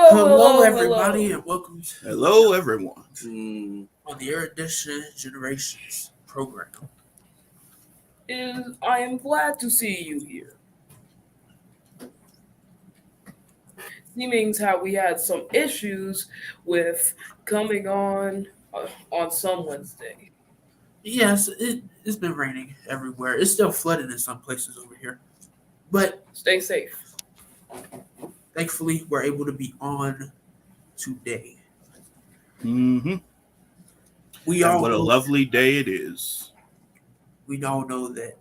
Hello, everybody, and welcome to Hello, everyone. on the Erudition Generations program. I am glad to see you here. Seeming how we had some issues with coming on some Wednesday. Yes, it's been raining everywhere. It's still flooded in some places over here, but Stay safe. thankfully, we're able to be on today. Mm-hmm. We And all what a know, lovely day it is. we all know that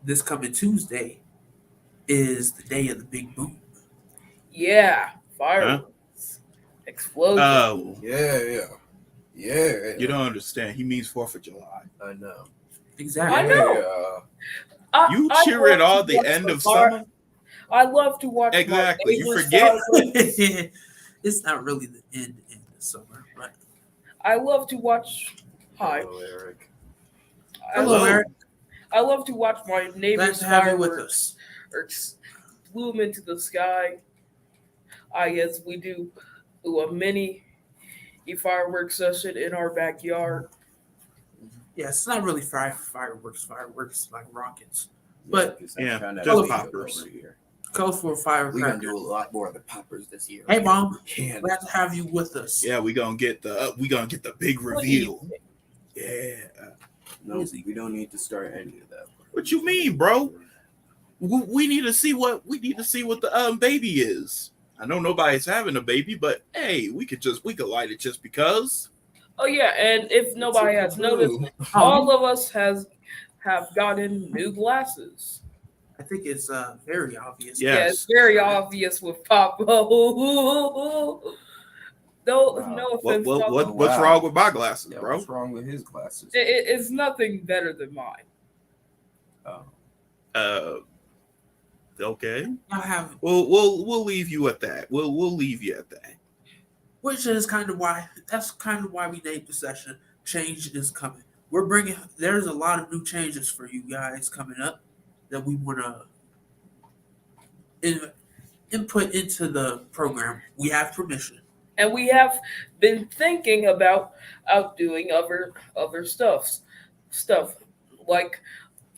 this coming Tuesday is the day of the big boom. Yeah, fireworks, explosions. Oh, Yeah. you don't understand. He means 4th of July. I know. Exactly. I know. You I cheer love it all to the watch end of fire- summer? I love to watch Exactly. my You neighbors' forget? fireworks. It's not really the end of the summer, but I love to watch. Hi. Hello, Eric. I hello, love, Eric. I love to watch my Glad neighbors' to have you with fireworks us. bloom into the sky. I guess we do a mini fireworks session in our backyard. Yeah, it's not really fireworks like rockets, but Yeah, kinda just big poppers. over here. colorful We're gonna firecrackers. do a lot more of the poppers this year. Hey, Mom. Can. Glad to have you with us. Yeah, we gonna get the big reveal. Yeah. No, we don't need to start any of that. What you mean, bro? We need to see what the baby is. I know nobody's having a baby, but hey, we could light it just because. Oh yeah, and if nobody It's a has noticed, kaboom. all of us have gotten new glasses. I think it's very obvious. Yeah. Yeah, Yes. it's very obvious with Papa. No, Wow. no offense, Papa. What's Wow. wrong with my glasses, Yeah, bro? what's wrong with his glasses? It's nothing better than mine. Oh. Okay. I have, We'll leave you at that. We'll leave you at that. which is kind of why we named the session. Change is coming. There's a lot of new changes for you guys coming up that we want to input into the program. We have permission. And we have been thinking about outdoing other stuff like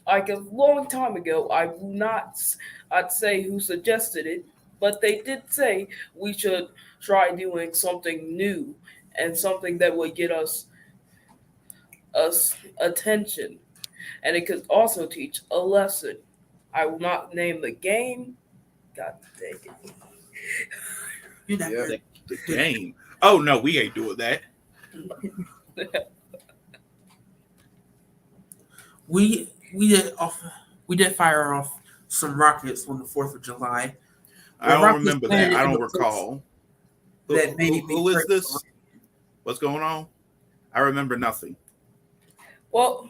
a long time ago. I'd say who suggested it, but they did say we should try doing something new and something that would get us attention, and it could also teach a lesson. I will not name the game. God dang it. You know, Yeah. The game. Oh no, we ain't doing that. we did fire off some rockets on the 4th of July. I don't Rockets remember that. landed I in don't the place recall. that made me Who is crazy. this? What's going on? I remember nothing. Well,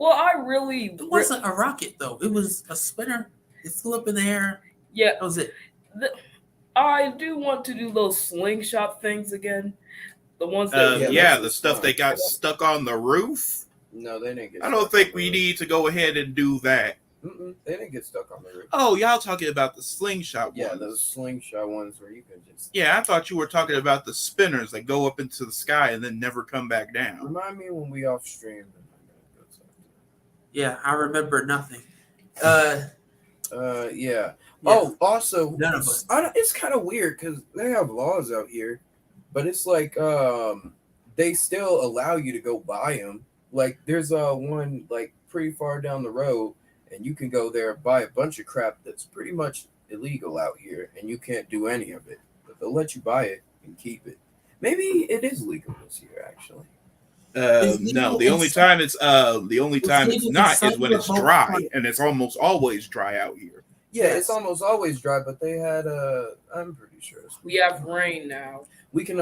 I really It wasn't a rocket though. It was a spinner. It flew up in the air. yeah. That was it. I do want to do those slingshot things again. The ones that Yeah, The stuff fun. that got stuck on the roof. No, they didn't get. I don't stuck think on the we roof. need to go ahead and do that. They didn't get stuck on the roof. Oh, y'all talking about the slingshot Yeah, ones. those slingshot ones where you can just. Yeah, I thought you were talking about the spinners that go up into the sky and then never come back down. Remind me when we off stream. Yeah, I remember nothing. Yeah. Oh, also, None of us. it's kind of weird because they have laws out here, but it's like they still allow you to go buy them. Like there's one like pretty far down the road, and you can go there buy a bunch of crap that's pretty much illegal out here, and you can't do any of it. But they'll let you buy it and keep it. Maybe it is legal this year, actually. No, the only time it's legal not in is when some it's remote dry, places. and it's almost always dry out here. Yeah, Yes. it's almost always dry, but they had I'm pretty sure we have rain now. we can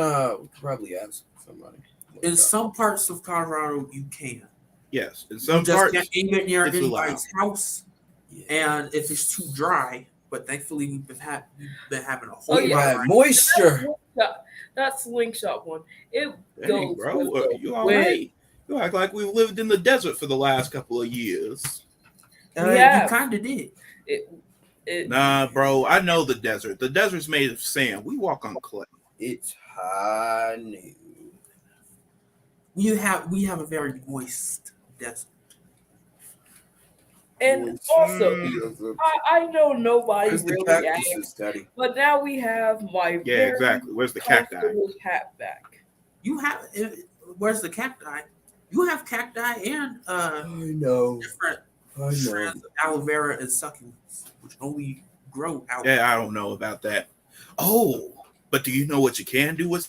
probably ask somebody. In some parts of Colorado, you can. Yes, in You some just parts. can't get near it's anybody's house, Yeah. and if it's too dry. But thankfully, we've been having a whole Oh, lot yeah. of Yeah, rain. moisture. That slingshot one, it Hey, goes bro, with the you all wind. right? You act like we've lived in the desert for the last couple of years. Yeah. You kind of did. Nah, bro. I know the desert. The desert's made of sand. We walk on clay. It's high noon. We have a very moist desert. And also, Mm. I know nobody Where's the really cactuses, asked, Daddy? but now we have my Yeah, very exactly. Where's the cacti? comfortable hat back. You have where's the cacti? You have cacti and I know. different I know. strands of aloe vera and succulents, which only grow out. Yeah, I don't know about that. Oh, but do you know what you can do with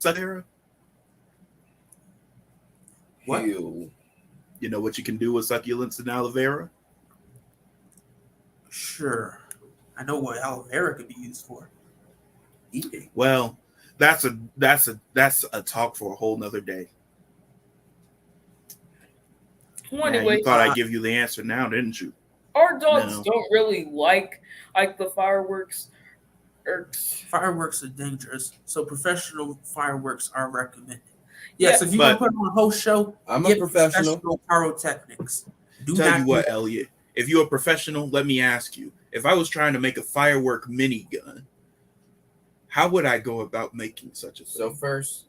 aloe? What? Heal. You know what you can do with succulents and aloe vera? Sure, I know what aloe vera could be used for. Eating. Well, that's a talk for a whole nother day. Well, Yeah, anyway, you thought I'd give you the answer now, didn't you? our dogs No. don't really like the fireworks. Fireworks are dangerous, so professional fireworks are recommended. Yes, Yeah, if you but- want to put on a whole show, I'm a get professional. pyrotechnics. Do Tell not you do what, that. Elliot. If you're a professional, let me ask you. If I was trying to make a firework minigun, how would I go about making such a thing? So first,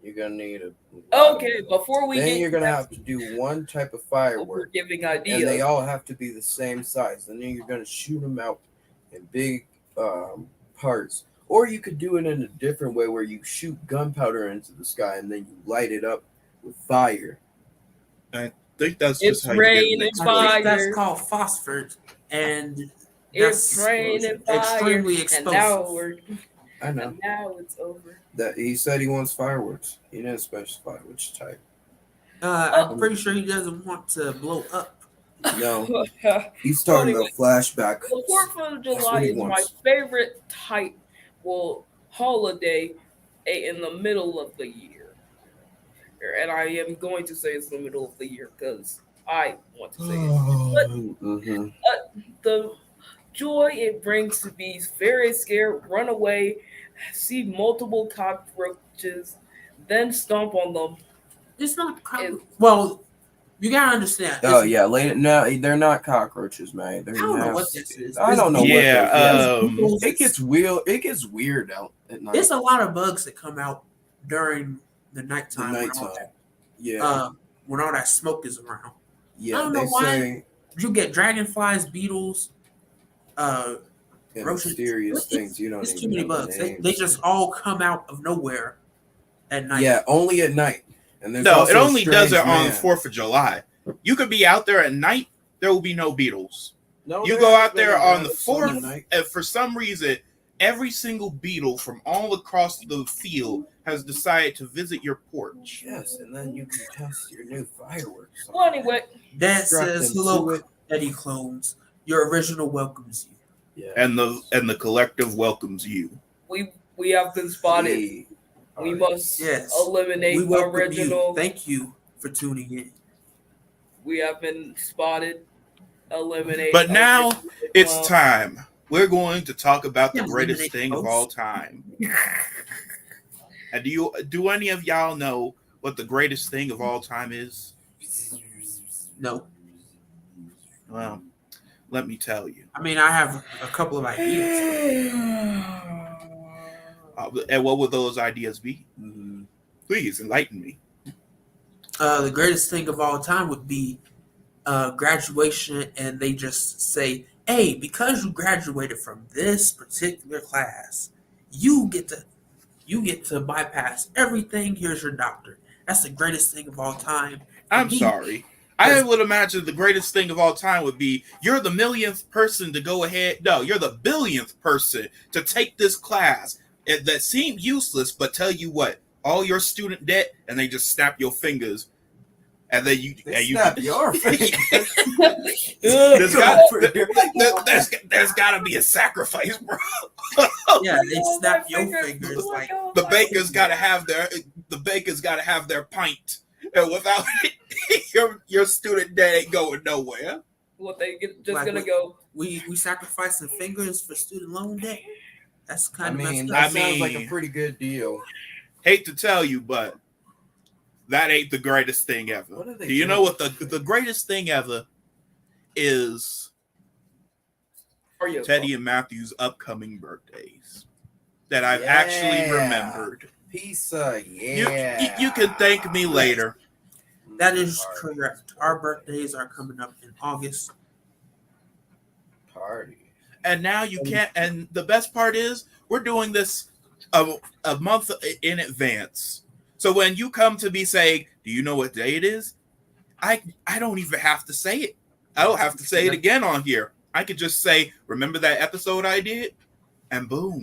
you're gonna need a. lot of Okay, them. before we Then get you're to gonna that, have to do one type of we're firework, giving and they ideas. all have to be the same size. And then you're gonna shoot them out in big parts, or you could do it in a different way where you shoot gunpowder into the sky and then you light it up with fire. I think that's It's just how you get raining next I fire. think that's called phosphorus, and It's that's raining fire, extremely and now explosive. I know and now it's over. that he said he wants fireworks. He didn't specify which type. I'm pretty sure he doesn't want to blow up. No, The he's talking Anyway, about flashback. 4th of what July he is my wants. favorite type, holiday in the middle of the year. And I am going to say it's the middle of the year because I want to say it. Mhm. The joy it brings to be very scared, run away, see multiple cockroaches, then stomp on them. It's not It- well. You gotta understand. Oh it's- yeah, no, they're not cockroaches, man. They're I don't know what nasty. this is. I don't know Yeah, what this is. It gets weird. It gets weird out at night. It's a lot of bugs that come out during the The nighttime. nighttime. Yeah, When all that smoke is around. yeah. I don't They know why. say You get dragonflies, beetles, and roaches. mysterious It's- things you don't It's even too many know the bugs. They names. just all come out of nowhere at night. Yeah, only at night. And there's No, also it a only does it strange on man. 4th of July. You could be out there at night, there will be no beetles. No, You there go have out there been on the rabbits on 4th, night. and for some reason, every single beetle from all across the field has decided to visit your porch. Yes, and then you can test your new fireworks. Well, anyway, That Strap says, them "Hello, to it. Eddie clones. Your original welcomes you." Yeah. And the collective welcomes you. we have been spotted. We must Yes. eliminate We welcome original. you. Thank you for tuning in. We have been spotted. Eliminate. But now original it's clone. time. We're going to talk about the Yeah, greatest eliminate thing of folks. all time. And do any of y'all know what the greatest thing of all time is? No, Well, let me tell you. I mean I have a couple of ideas. And what would those ideas be? Mhm. Please enlighten me. The greatest thing of all time would be graduation, and they just say, "Hey, because you graduated from this particular class, you get to bypass everything. Here's your doctor." That's the greatest thing of all time. I'm Me. sorry. I would imagine the greatest thing of all time would be you're the millionth person to go ahead. No, you're the billionth person to take this class that seemed useless, but tell you what, all your student debt, and they just snap your fingers, and then you Snap your face. there's got There's there's got to be a sacrifice, bro. Yeah, they Oh, snap my your fingers. fingers Oh my like God. The baker's got to have their pint, and without it, your student debt ain't going nowhere. What they just Like gonna what- go? we sacrificing fingers for student loan debt. That's I kind of mean, messed that up. sounds like a mean- pretty good deal. Hate to tell you, but that ain't the greatest thing ever. What are they Do you know doing? what the greatest thing ever is? Teddy and Matthew's upcoming birthdays that I've actually remembered. Pizza, yeah. You can thank me later. That is correct. Our birthdays are coming up in August. Party. And now you can't. And the best part is we're doing this a month in advance. So when you come to me saying, "Do you know what day it is?" I don't even have to say it. I don't have to say it again on here. I could just say, "Remember that episode I did?" And boom,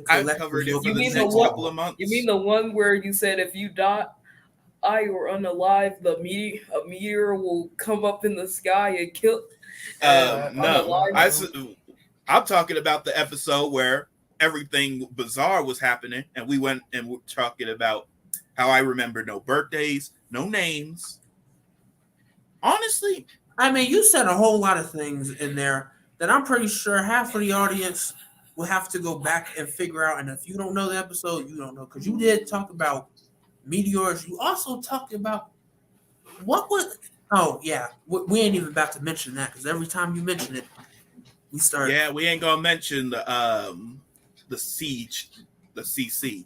I've covered it for the next couple of months. You mean the one where you said if you die or unalive, a meteor will come up in the sky and kill? No, I'm talking about the episode where everything bizarre was happening, and we went and we're talking about how I remember no birthdays, no names. Honestly, I mean, you said a whole lot of things in there that I'm pretty sure half of the audience will have to go back and figure out. And if you don't know the episode, you don't know, because you did talk about meteors. You also talked about what was. Oh yeah, we ain't even about to mention that because every time you mention it, we start. Yeah, we ain't gonna mention the siege, the CC.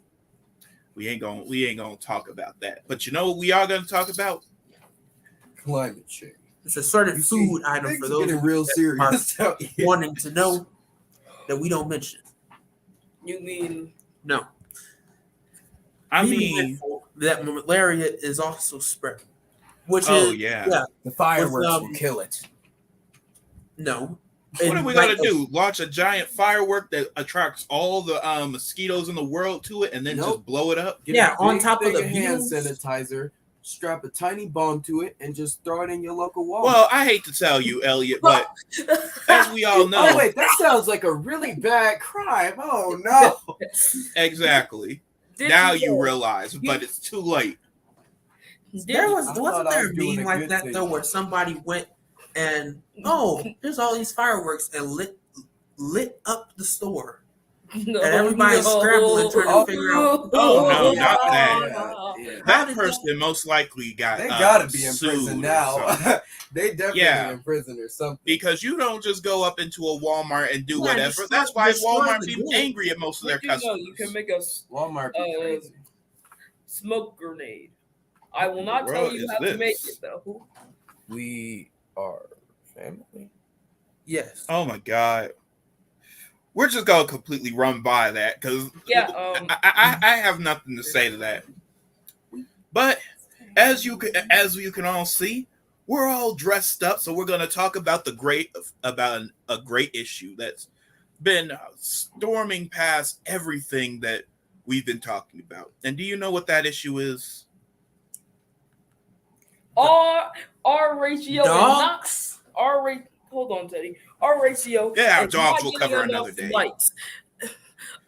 We ain't gonna talk about that. But you know what we are gonna talk about? Climate change. It's a certain food item for those getting real serious are wanting to know that we don't mention. You mean No. I mean that malaria is also spreading, which oh is yeah. The fireworks will kill it. No. What are we gonna do? Launch a giant firework that attracts all the mosquitoes in the world to it, and then just blow it up? Get on top of the hand views. sanitizer, strap a tiny bomb to it, and just throw it in your local wall. Well, I hate to tell you, Elliot, but as we all know, oh wait, that sounds like a really bad crime. Oh no! exactly. Now you realize, but it's too late. Wasn't there a meme like that though, where somebody went and there's all these fireworks and lit up the store, and everybody's scrambling trying to figure out. Oh no, not that. Yeah. That person most likely got. They gotta be in sued prison or now. something. They definitely in prison or something. Because you don't just go up into a Walmart and do Yeah, whatever. just That's why destroy Walmart the be good. angry at most of their customers. You can make a Walmart be crazy. smoke grenade. I will not What tell you is how to make this? it though. We are family. Yes. Oh my god. We're just gonna completely run by that because I have nothing to say to that. But as you can all see, we're all dressed up, so we're gonna talk about a great issue that's been storming past everything that we've been talking about. And do you know what that issue is? Our ratio Dogs? hold on, Teddy. Our ratio. Yeah, is dogs not will getting cover enough another day. Likes.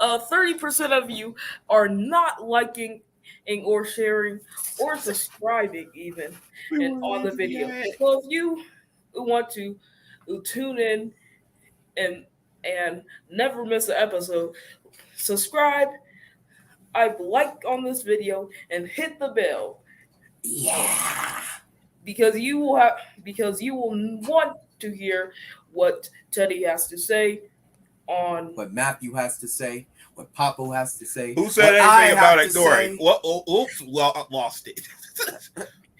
30% of you are not liking or sharing or subscribing even on the video. So if you want to tune in and never miss an episode, subscribe, like on this video, and hit the bell. Yeah. Because you will want to hear what Teddy has to say on What Matthew has to say, what Papa has to say. Who said anything about ignoring? Oops, well, I lost it.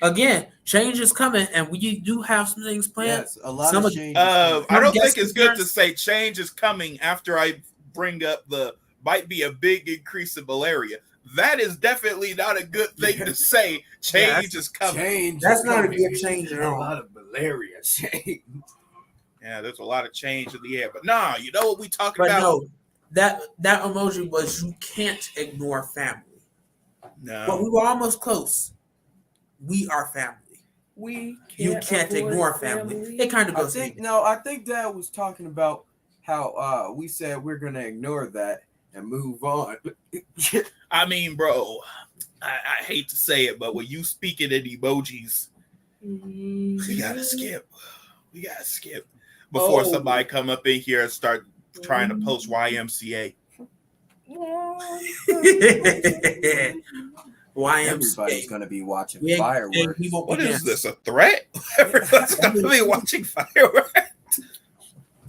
Again, change is coming, and we do have some things planned. Yes, a lot of change. I don't think it's good to say change is coming after I bring up might be a big increase in malaria. That is definitely not a good thing to say. Change is coming. That's not a good change at A all. lot of malaria change. Yeah, there's a lot of change in the air. But nah, you know what we talking But about? no, that emoji was you can't ignore family. No. But we were almost close. We are family. You can't ignore family. It kind of goes. I think Dad was talking about how we said we're gonna ignore that and move on. I mean, bro, I hate to say it, but when you speak it in emojis, we gotta skip. We gotta skip before somebody come up in here and start trying to post YMCA. Everybody's gonna be watching fireworks. What is this? A threat? Everyone's gonna be watching fireworks.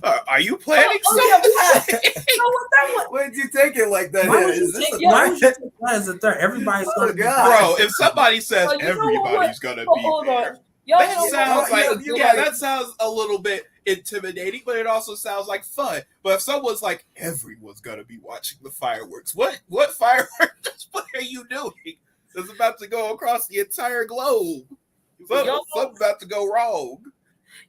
Are you planning Oh, something? no, what that was? Why did you take it like that? Why would Is you this take a why would you threat? take that as a threat? Everybody's Oh, gonna be God. Bro, if somebody says You know what? everybody's gonna be Hold there, on. Y'all that know sounds what? like that sounds a little bit intimidating, but it also sounds like fun. But if someone's like, everyone's gonna be watching the fireworks, what fireworks display are you doing? It's about to go across the entire globe. Something's about to go wrong.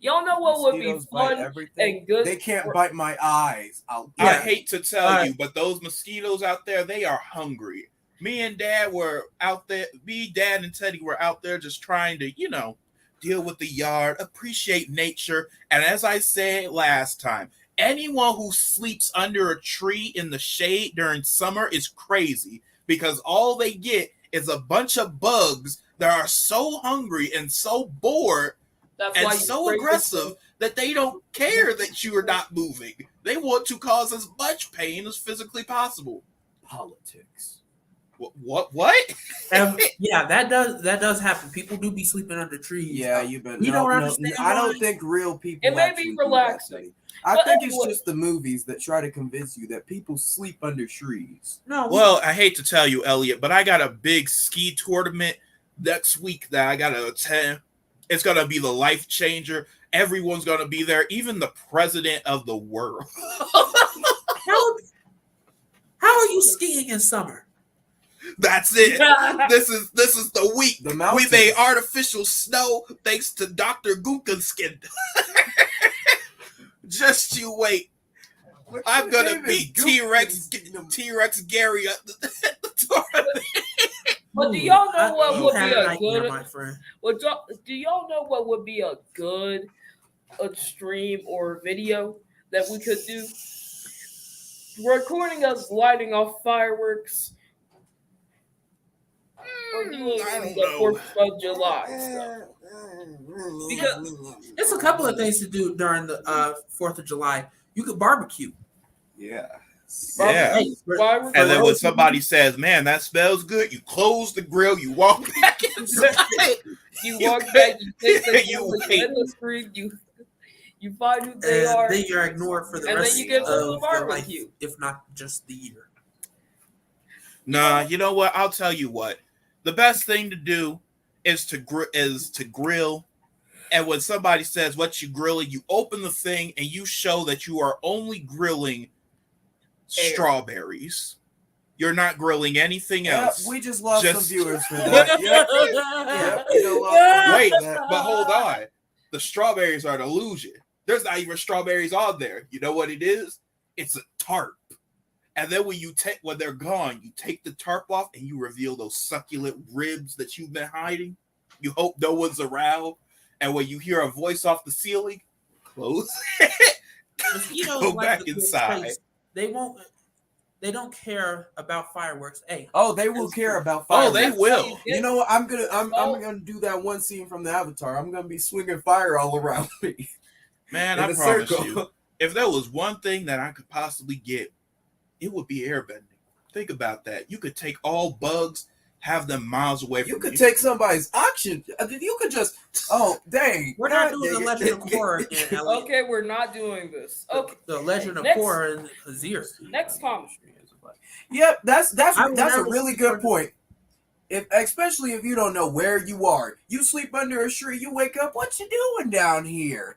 Y'all know what would be Mosquitoes bite fun everything. and good? They can't bite my eyes. I Yeah. hate to tell you, but those mosquitoes out there, they are hungry. Me and Dad were out there. Me, Dad, and Teddy were out there just trying to, deal with the yard, appreciate nature. And as I said last time, anyone who sleeps under a tree in the shade during summer is crazy because all they get is a bunch of bugs that are so hungry and so bored That's and why so aggressive that they don't care that you are not moving. They want to cause as much pain as physically possible. Politics. What? Yeah, that does happen. People do be sleeping under trees. Yeah, you've been. We don't understand I don't why. think real people. It may be actually do that, relaxing. buddy. I But think anyway. it's just the movies that try to convince you that people sleep under trees. No, Well, I hate to tell you, Elliot, but I got a big ski tournament next week that I gotta attend. It's gonna be the life changer. Everyone's gonna be there, even the president of the world. how are you skiing in summer? That's it. This is the week. The We mountains. made artificial snow thanks to Dr. Gunkenskin. Just you wait. I'm gonna beat T-Rex Gary at the tournament. But do y'all know what You would had be a a nightmare, good? my friend. Do y'all know what would be a good stream or video that we could do? Recording us lighting off fireworks. Or doing I don't the know. 4th of July stuff. Because there's a couple of things to do during the 4th of July. You could barbecue. Yeah. Yeah. Hey, Fireworks. And then when somebody says, "Man, that smells good," you close the grill, you walk back inside. You walk back, you take the You the street, you find who they and are. then you're ignored for the And then rest you get a little of your life, barbecue. if not just the year. Nah, you know what? I'll tell you what. The best thing to do is to grill. And when somebody says what you grilling, you open the thing and you show that you are only grilling strawberries. You're not grilling anything else. We just lost some Just- viewers for that. Yeah. Wait, but hold on. The strawberries are an illusion. There's not even strawberries on there. You know what it is? It's a tarp. And then when they're gone, you take the tarp off and you reveal those succulent ribs that you've been hiding. You hope no one's around. And when you hear a voice off the ceiling, close it. Mosquitoes Go like back the good inside. space. They don't care about fireworks. Hey, Oh, they will care about Oh, fireworks. they will. You know what? I'm gonna do that one scene from the Avatar. I'm gonna be swinging fire all around me. Man, In I a promise circle. you, if there was one thing that I could possibly get, it would be airbending. Think about that. You could take all bugs, have them miles away from You could take somebody's oxygen. You could just. Oh, dang! we're not doing the Legend of Korra again, Elliot. Okay, we're not doing this. Okay, The Legend of Next. Korra and Azir. next comment. Yep, that's I will a never really good point. Especially if you don't know where you are, you sleep under a tree. You wake up. What you doing down here?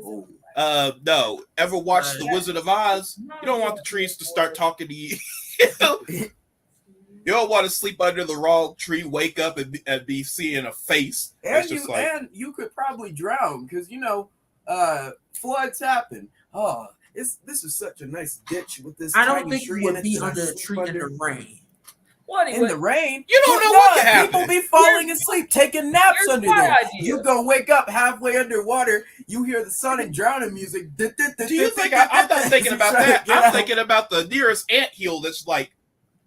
Oh. No. Ever watched The Wizard of Oz? You don't want the trees to start talking to you. You don't want to sleep under the wrong tree, wake up and be seeing a face. And you could probably drown because floods happen. Oh, this is such a nice ditch with this. I don't tiny think you tree in would it be that I under a sleep tree in under. the rain. Well, In anyway, the rain. You don't know what can People happen. be falling asleep, taking naps Here's under my there. idea. You gonna wake up halfway underwater. You hear the Sonic drowning music. Do you think I'm not thinking about that? I'm thinking about the nearest anthill that's like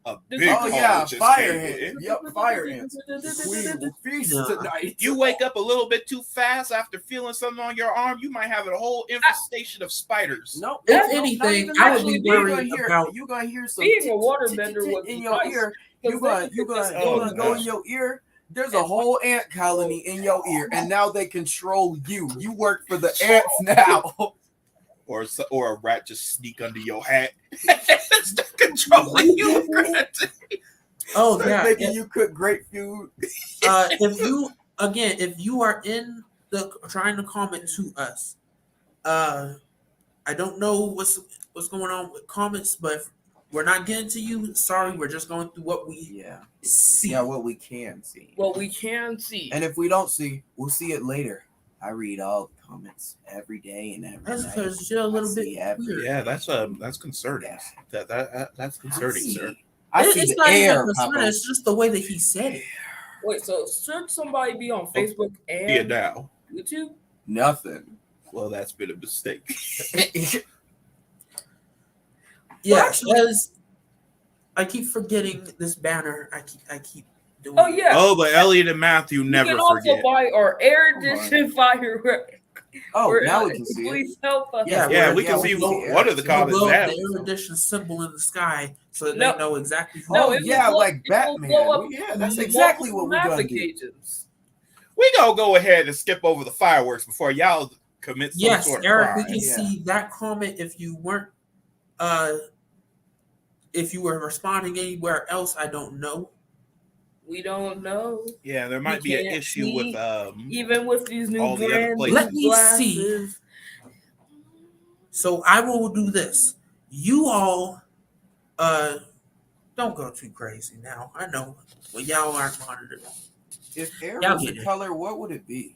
a big Oh hole yeah, just fire came in. ants. Yep, fire ants. The queen will feast No. tonight. You wake up a little bit too fast after feeling something on your arm, you might have a whole infestation of spiders. No, If not anything, even I that. would be You're worried gonna about. You're gonna hear some Being a tick, tick, waterbender tick, tick would in be your nice, ear. because You're then you could just gonna Oh, go no. in your ear. There's a whole ant colony in your ear, and now they control you. You work for the ants now. or a rat just sneak under your hat and start controlling you. Oh Start yeah. making you cook great food. If you are in the trying to comment to us, I don't know what's going on with comments, but if we're not getting to you. Sorry, we're just going through what we see. Yeah, what we can see. What we can see. And if we don't see, we'll see it later. I read all the comments every day and every That's night. because you're a little I bit see every- weird. Yeah, that's concerning. Yeah. That's concerning, sir. I see It's the not air even pop concern. up. It's just the way that he said it. Wait, so should somebody be on Facebook Yeah, and now. YouTube? Nothing. Well, that's been a mistake. Yeah, actually- because I keep forgetting this banner. I keep doing. Oh yeah. Oh, but Elliot and Matthew never you can also forget. buy our Erudition firework. Oh, now we can see it. Please help us. Yeah, Yeah, we're- we can yeah, see we'll- one of the We'll comments blow up now. the Erudition symbol in the sky so that No. they know exactly. No, Oh, it will yeah, blow- like it will Batman. blow up Yeah, that's exactly what we're multiple gonna do. applications. We gonna go ahead and skip over the fireworks before y'all commit some Yes, sort of Eric, crime. we can Yeah. see that comment. If you weren't, if you were responding anywhere else, I don't know. We don't know. Yeah, there might be an can't issue see. with Even with these new all the other brand places. Let me see. glasses. So I will do this. You all, don't go too crazy now. I know when y'all aren't monitored, If air Y'all was get a it. color, what would it be?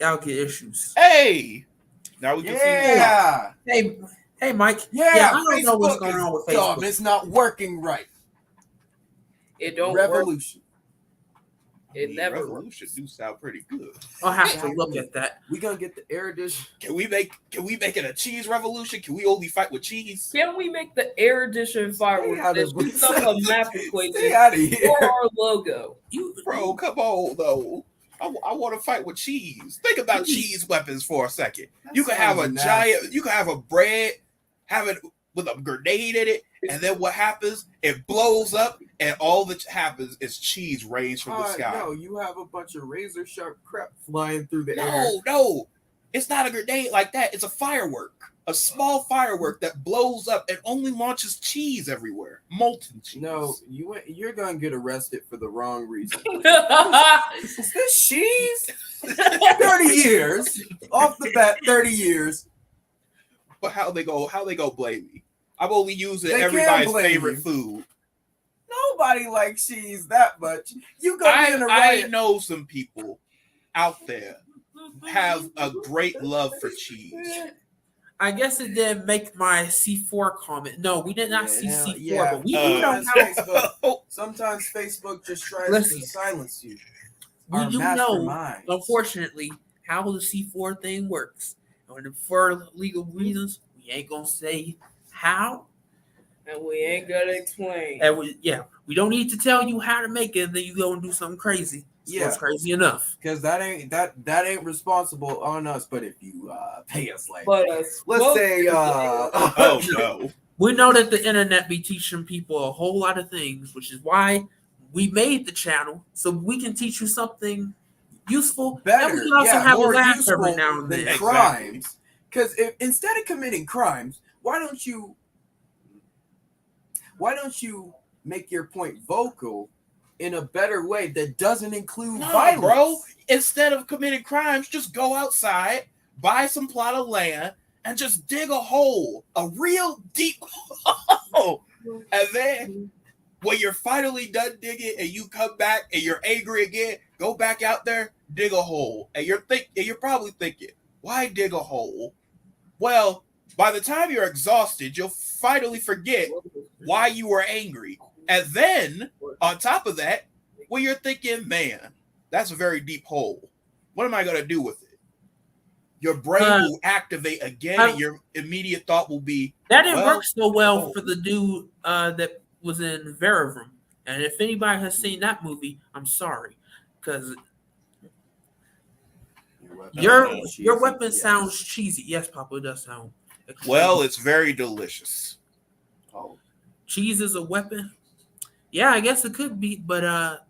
y'all get issues. Hey, now we can see. Yeah. Hey, Mike. Yeah, I don't know what's Facebook going is on with dumb. Facebook. It's not working right. It don't work. Revolution. It never works. Revolution do sound pretty good. I'll have to look at that. We gonna get the Erudition. Can we make it a cheese revolution? Can we only fight with cheese? Can we make the Erudition fireworks out that of- shoots up a map Stay equation out of here. for our logo? Bro, come on though. I want to fight with cheese. Think about cheese weapons for a second. You can have a sounds giant. You can have a bread, have it with a grenade in it, and then what happens? It blows up, and all that happens is cheese rains from the sky. No, you have a bunch of razor sharp crap flying through the air. No, it's not a grenade like that. It's a firework, a small firework that blows up and only launches cheese everywhere, molten cheese. No, you're gonna get arrested for the wrong reason. Well, Is this cheese? 30 years. Off the bat, 30 years. But how they go blame me? I'm only using They can't everybody's blame favorite you. food. Nobody likes cheese that much. You gonna be in a I riot. know some people out there have a great love for cheese. I guess it did make my C4 comment. No, we did not see Yeah, C4, yeah. but we Uh, do know Sometimes how. Facebook, sometimes Facebook just tries Listen. to silence you. We Our do know, masterminds. unfortunately, how the C4 thing works. And for legal reasons, we ain't gonna say how. and we ain't gonna explain. And we don't need to tell you how to make it, and then you go and do something crazy. So it's crazy enough. Because that ain't responsible on us. But if you pay us like, But let's say, Oh no. We know that the internet be teaching people a whole lot of things, which is why we made the channel so we can teach you something useful. better, and we can also have a more laugh useful every now and than then. crimes. Because instead of committing crimes, why don't you make your point vocal in a better way that doesn't include No, violence, bro. Instead of committing crimes, just go outside, buy some plot of land, and just dig a hole, a real deep hole. And then when you're finally done digging and you come back and you're angry again, go back out there, dig a hole. And you're probably thinking, why dig a hole? Well, by the time you're exhausted, you'll finally forget why you were angry. And then, on top of that, when you're thinking, man, that's a very deep hole. What am I going to do with it? Your brain will activate again, and your immediate thought will be, That didn't well, work so well for the dude that was in Verum. And if anybody has seen that movie, I'm sorry. Because your weapon sounds cheesy. Yes, Papa, it does sound. well, it's very delicious. Oh, Cheese is a weapon. Yeah, I guess it could be, but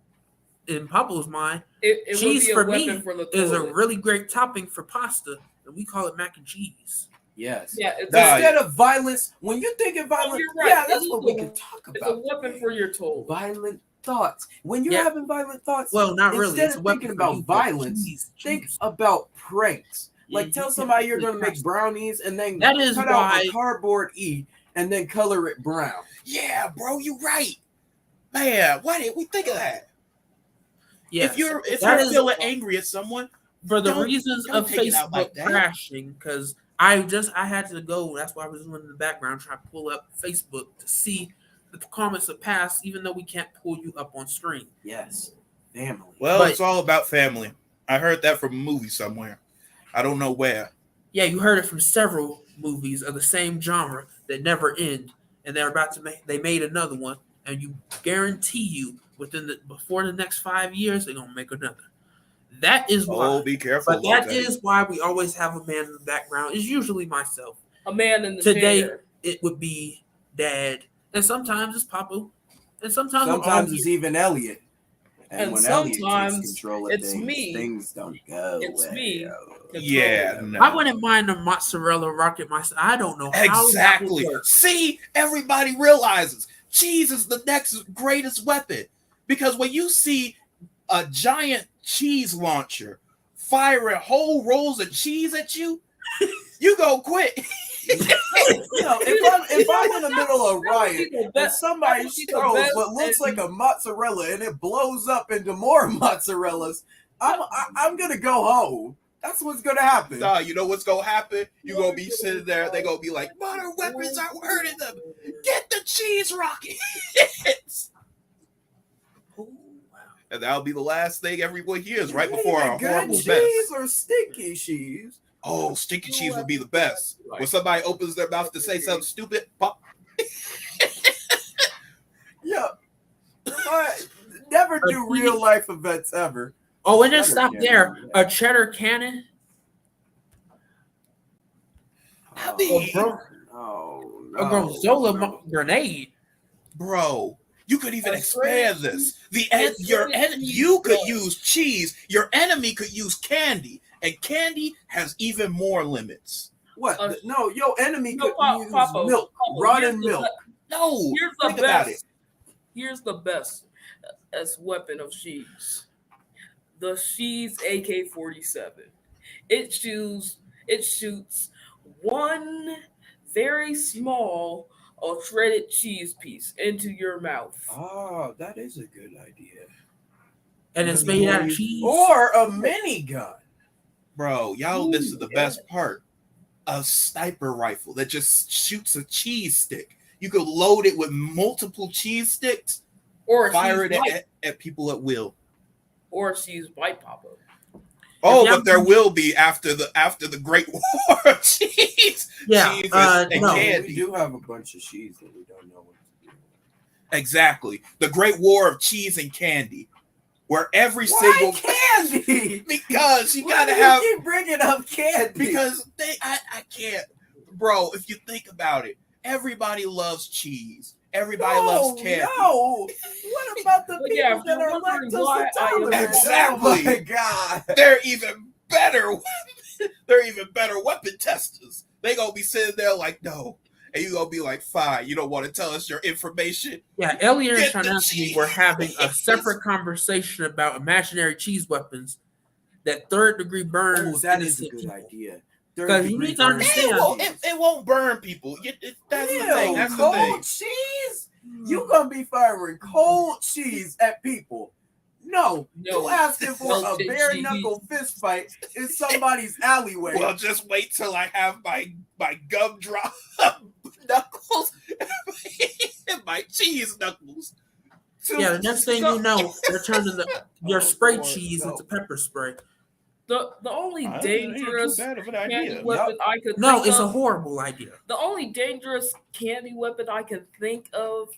in Papa's mind, it would cheese be a for weapon me for the is a toilet. really great topping for pasta, and we call it mac and cheese. Yes. Yeah, it's Nah, Instead of violence, when you think of Oh, violence, you're right. yeah, that's It's what a- we can talk it's about. a weapon today. for your tool. Violent thoughts. When you're Yeah. having violent thoughts, Well, not really. instead It's a of weapon thinking for about you, but violence, cheese. think about pranks. Yeah, Like tell you somebody you're can't gonna make brownies and then That is cut out why. a cardboard E and then color it brown. Yeah, bro, you're right. Man, why didn't we think of that? Yes, If you're that is feeling angry at someone, for the don't- reasons don't of take it out Facebook like that. crashing. Because I had to go. That's why I was doing in the background trying to pull up Facebook to see the comments of past, even though we can't pull you up on screen. Yes. Family. well, But- it's all about family. I heard that from a movie somewhere. I don't know where. Yeah, you heard it from several movies of the same genre that never end, and they're about to make. They made another one, and you guarantee you before the next 5 years they're gonna make another. That is why. Oh, be careful. But that Lil Teddy. is why we always have a man in the background. It's usually myself. A man in the Today chair. it would be Dad, and sometimes it's Papa, and sometimes Sometimes it's even Elliot. And when Elliot sometimes takes control of it's things, me. things don't go It's well. me. Yeah, no. I wouldn't mind the mozzarella rocket myself. I don't know how Exactly. that would work. See, everybody realizes cheese is the next greatest weapon. Because when you see a giant cheese launcher firing whole rolls of cheese at you, you go quit. If I'm in the middle of a riot and somebody that would be the throws best what looks and- like a mozzarella and it blows up into more mozzarellas, I'm gonna go home. That's what's gonna happen. Nah, you know what's gonna happen? You're gonna be sitting there, they're gonna be like, modern weapons are hurting them. Get the cheese rockets. And that'll be the last thing everyone hears right before our Good horrible cheese best. or stinky cheese? Oh, stinky cheese would be the best. When somebody opens their mouth to say something stupid, pop. Yeah. Never do real life events ever. Oh, and then Cheddar stop cannon, there. yeah. A cheddar cannon. I A mean, A Gorgonzola grenade. bro, you could even That's expand crazy. this. That's crazy. You could use cheese. Your enemy could use candy, and candy has even more limits. What? Uh, No, your enemy no, could use Papa, milk, Papa, rotten here's the milk. No, Here's the think about it. best. Here's the best as weapon of cheese. The Shees AK-47. It shoots one very small shredded cheese piece into your mouth. Oh, that is a good idea. And it's made out of cheese. Or a minigun. Bro, y'all, Ooh, this is the yeah. best part. A sniper rifle that just shoots a cheese stick. You could load it with multiple cheese sticks, Or a fire cheese it bite. at people at will. Or a cheese bite, Papa. Oh, Yeah. but there will be after the Great War of cheese. Yeah, Cheese and no. candy. We do have a bunch of cheese that we don't know what to do. Exactly. The Great War of cheese and candy. Where every Why single candy? because you Why gotta do you have keep bringing up candy. because I can't, bro. If you think about it, everybody loves cheese. Everybody loves candy. No. What about the But people yeah, if that you're are wondering lactose why I am- intolerant? Exactly. Oh my god. They're even better. They're even better weapon testers. They gonna be sitting there like, no, and you gonna be like, fine. You don't want to tell us your information. Yeah, Elliot and Get the Sharnansky cheese. were having a separate conversation about imaginary cheese weapons that third degree burns. Oh, that is a innocent good people. idea. 'Cause you need to understand- It won't burn people. That's the thing. That's the cold thing. cheese? You gonna be firing cold cheese at people? No, No. you asking for a Melted bare cheese. knuckle fist fight in somebody's alleyway. Well, just wait till I have my gumdrop knuckles and my cheese knuckles. Yeah, the next thing you know, they're turning your spray cheese into pepper spray. The only dangerous bad of an candy weapon I could No, think it's a of, horrible idea. the only dangerous candy weapon I can think of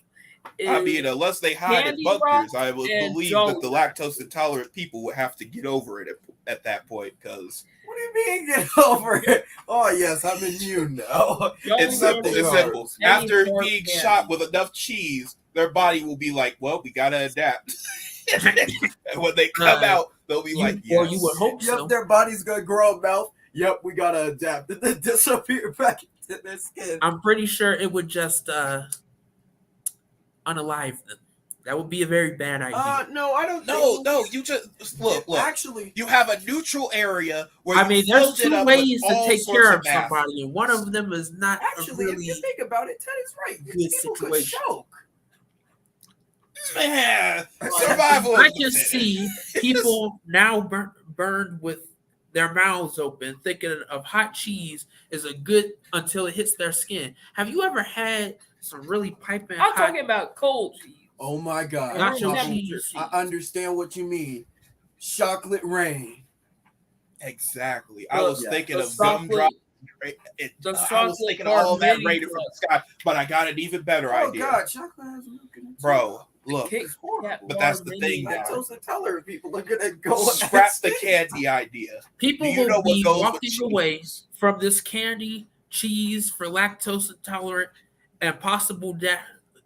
is I mean, unless they hide in Candy bunkers, Rock I would and believe Jolly that the lactose intolerant people would have to get over it at that point because What do you mean get over it? Oh yes, I'm immune now. Jolly it's simple. Rancher It's Rancher. simple. Candy After corn being candy. shot with enough cheese, their body will be like, "Well, we gotta adapt." And when they come out, they'll be like, Or "Yes." you would hope Yep, so. their body's gonna grow a mouth. Yep, we gotta adapt. And then disappear back into their skin. I'm pretty sure it would just unalive them. That would be a very bad idea. No, I don't. No, you just look. Actually, You have a neutral area where I mean, you there's filled it two up ways with to all take sorts care of of math. somebody, and one of them is not actually, a if you really think about it, Teddy's right. good People could situation. choke. Man, survival. I of the can fittest. see people now burned with their mouths open, thinking of hot cheese is a good until it hits their skin. Have you ever had some really piping I'm hot talking about cold cheese. Oh my God! nacho Nacho cheese? cheese. I understand what you mean. Chocolate rain. Exactly. I was Yeah. thinking The of gumdrop. the I was chocolate thinking of all that mini rated from the sky, but I got an even better Oh idea. God, chocolate has milk in it. Bro, look, Kit It's horrible. Kat But that's bar the mini thing, bar. Lactose intolerant people are gonna go on that scrap the stage. candy idea. People Do you know will what be goes with walking cheese? away from this candy cheese for lactose intolerant and possible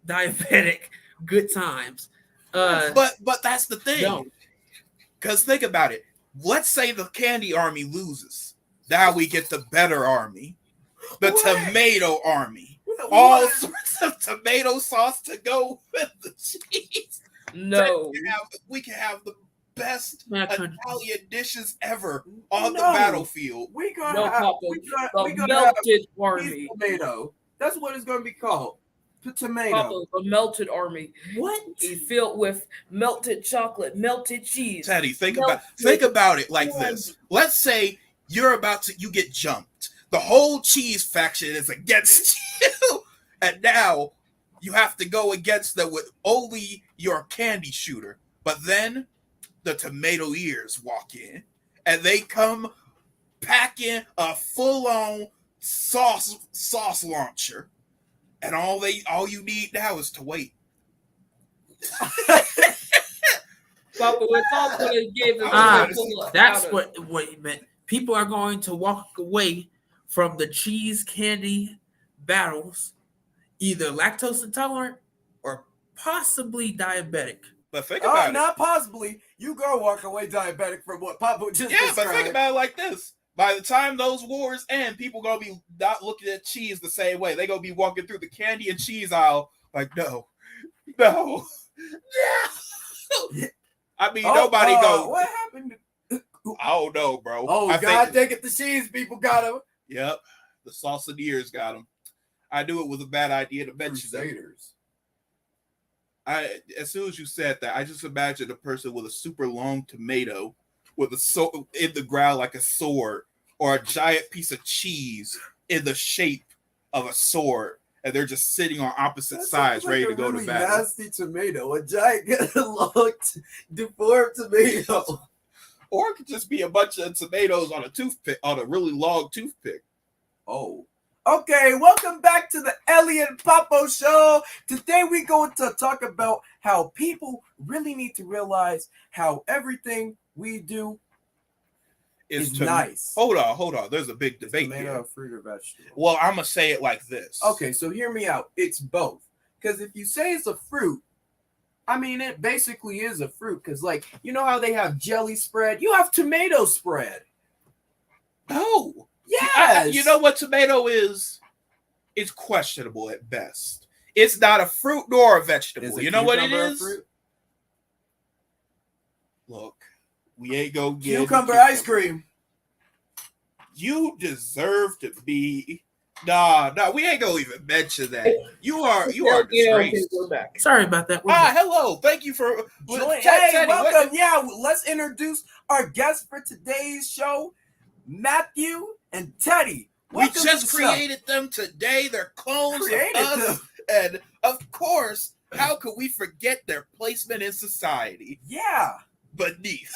diabetic good times. But that's the thing. No. Because think about it. Let's say the candy army loses. Now we get the better army, the What? tomato army. What? All sorts of tomato sauce to go with the cheese. No. We can have the best Man, country. Italian dishes ever on the No. battlefield. We gonna No, have, Papa. we gonna The have melted cheese army. tomato. That's what it's gonna be called. Tomato. Papa, the melted army. What? Is filled with melted chocolate, melted cheese. Teddy, think Melted about it like corn. this. Let's say you get jumped. The whole cheese faction is against you, and now you have to go against them with only your candy shooter. But then the tomato ears walk in, and they come packing a full-on sauce launcher, and all you need now is to wait. Papa, it's all going to give us Ah, a full of that's powder. what he meant. People are going to walk away from the cheese candy battles, either lactose intolerant or possibly diabetic. But think about it. Not possibly. You gonna walk away diabetic from what Papa just Yeah, described. but think about it like this. By the time those wars end, people gonna be not looking at cheese the same way. They gonna be walking through the candy and cheese aisle like, no. I mean, nobody go. What happened? I don't know, bro. Oh, I God, take it. The cheese people got him. Yep, the sausageers got them. I knew it was a bad idea to mention that. Crusaders. As soon as you said that, I just imagined a person with a super long tomato with in the ground like a sword, or a giant piece of cheese in the shape of a sword, and they're just sitting on opposite sides, ready to go to battle. Nasty tomato, a giant, long, deformed tomato. Or it could just be a bunch of tomatoes on a really long toothpick. Oh. Okay, welcome back to the Ellie and Papo Show. Today we're going to talk about how people really need to realize how everything we do is nice. Hold on. There's a big debate Tomato, here. fruit, or vegetable. Well, I'm going to say it like this. Okay, so hear me out. It's both. Because if you say it's a fruit, I mean, it basically is a fruit. Because, like, you know how they have jelly spread? You have tomato spread. No. Yes. You know what tomato is? It's questionable at best. It's not a fruit nor a vegetable. You know what it is? Look, we ain't gonna get Cucumber ice cream. You deserve to be. Nah, we ain't gonna even mention that. You are disgraced. We're back. Sorry about that. We're back. Hello. Thank you for Hey, Teddy, welcome. Yeah, let's introduce our guests for today's show, Matthew and Teddy. We Welcome just to the show. created them today. They're clones Created of us. them. And of course, how could we forget their placement in society? Yeah. Beneath.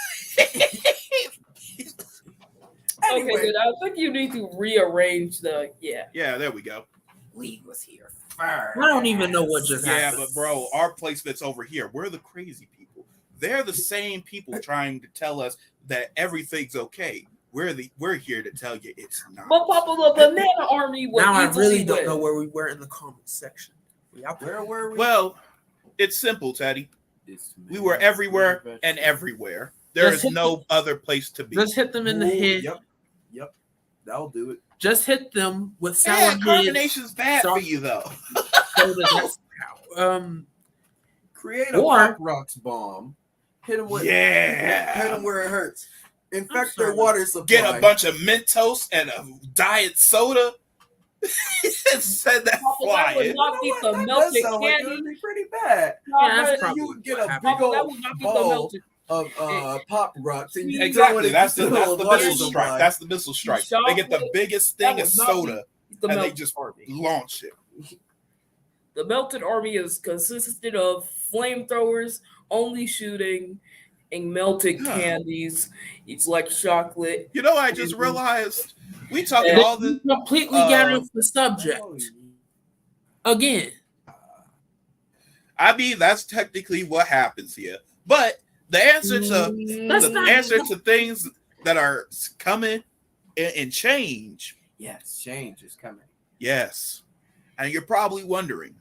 Anyway, Okay, good. I think you need to rearrange the Yeah, there we go. we was here first. I don't even know what just Yeah, happened. but bro, our placement's over here. We're the crazy people. They're the same people trying to tell us that everything's okay. We're here to tell you it's not. But Papa, the banana army was Now I easily really don't win. know where we were in the comments section. We out there? Where were we? Well, it's simple, Teddy. It's We were everywhere and everywhere. There Let's is hit no other place to be. Let's hit them in the Ooh, head. Yep. That'll do it. Just hit them with sour Yeah, heads. carbonation's bad for soft you though. soda. That's Create a Or- Pop Rocks bomb. Hit them with. Hit Yeah. them where it hurts. Infect sorry. their water supply. Get a bunch of Mentos and a diet soda. And send that Papa, that would flying. not be the That melted does sound like it candy. would be pretty bad. Yeah, that's Papa, probably You would get what a happened. big that old would not be the ball melted. of Pop Rocks. And you throw it Exactly. in That's the water missile supply. strike. That's the missile strike. They get the Chocolate, biggest that thing of would not be soda The and they melted just army. launch it. The melted army is consisted of flamethrowers, only shooting, and melted Yeah. candies. It's like chocolate. You know, I just realized we talking Yeah. all this. You completely got off the subject again. I mean, that's technically what happens here. But the answer to That's the not- answer to things that are coming and change. Yes, change is coming. Yes. And you're probably wondering,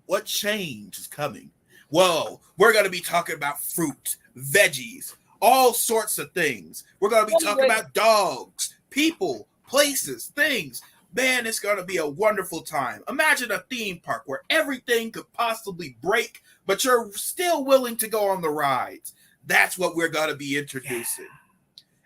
what change is coming? Well, we're going to be talking about fruit, veggies, all sorts of things. We're going to be talking about dogs, people, places, things. Man, it's going to be a wonderful time. Imagine a theme park where everything could possibly break, but you're still willing to go on the rides. That's what we're going to be introducing.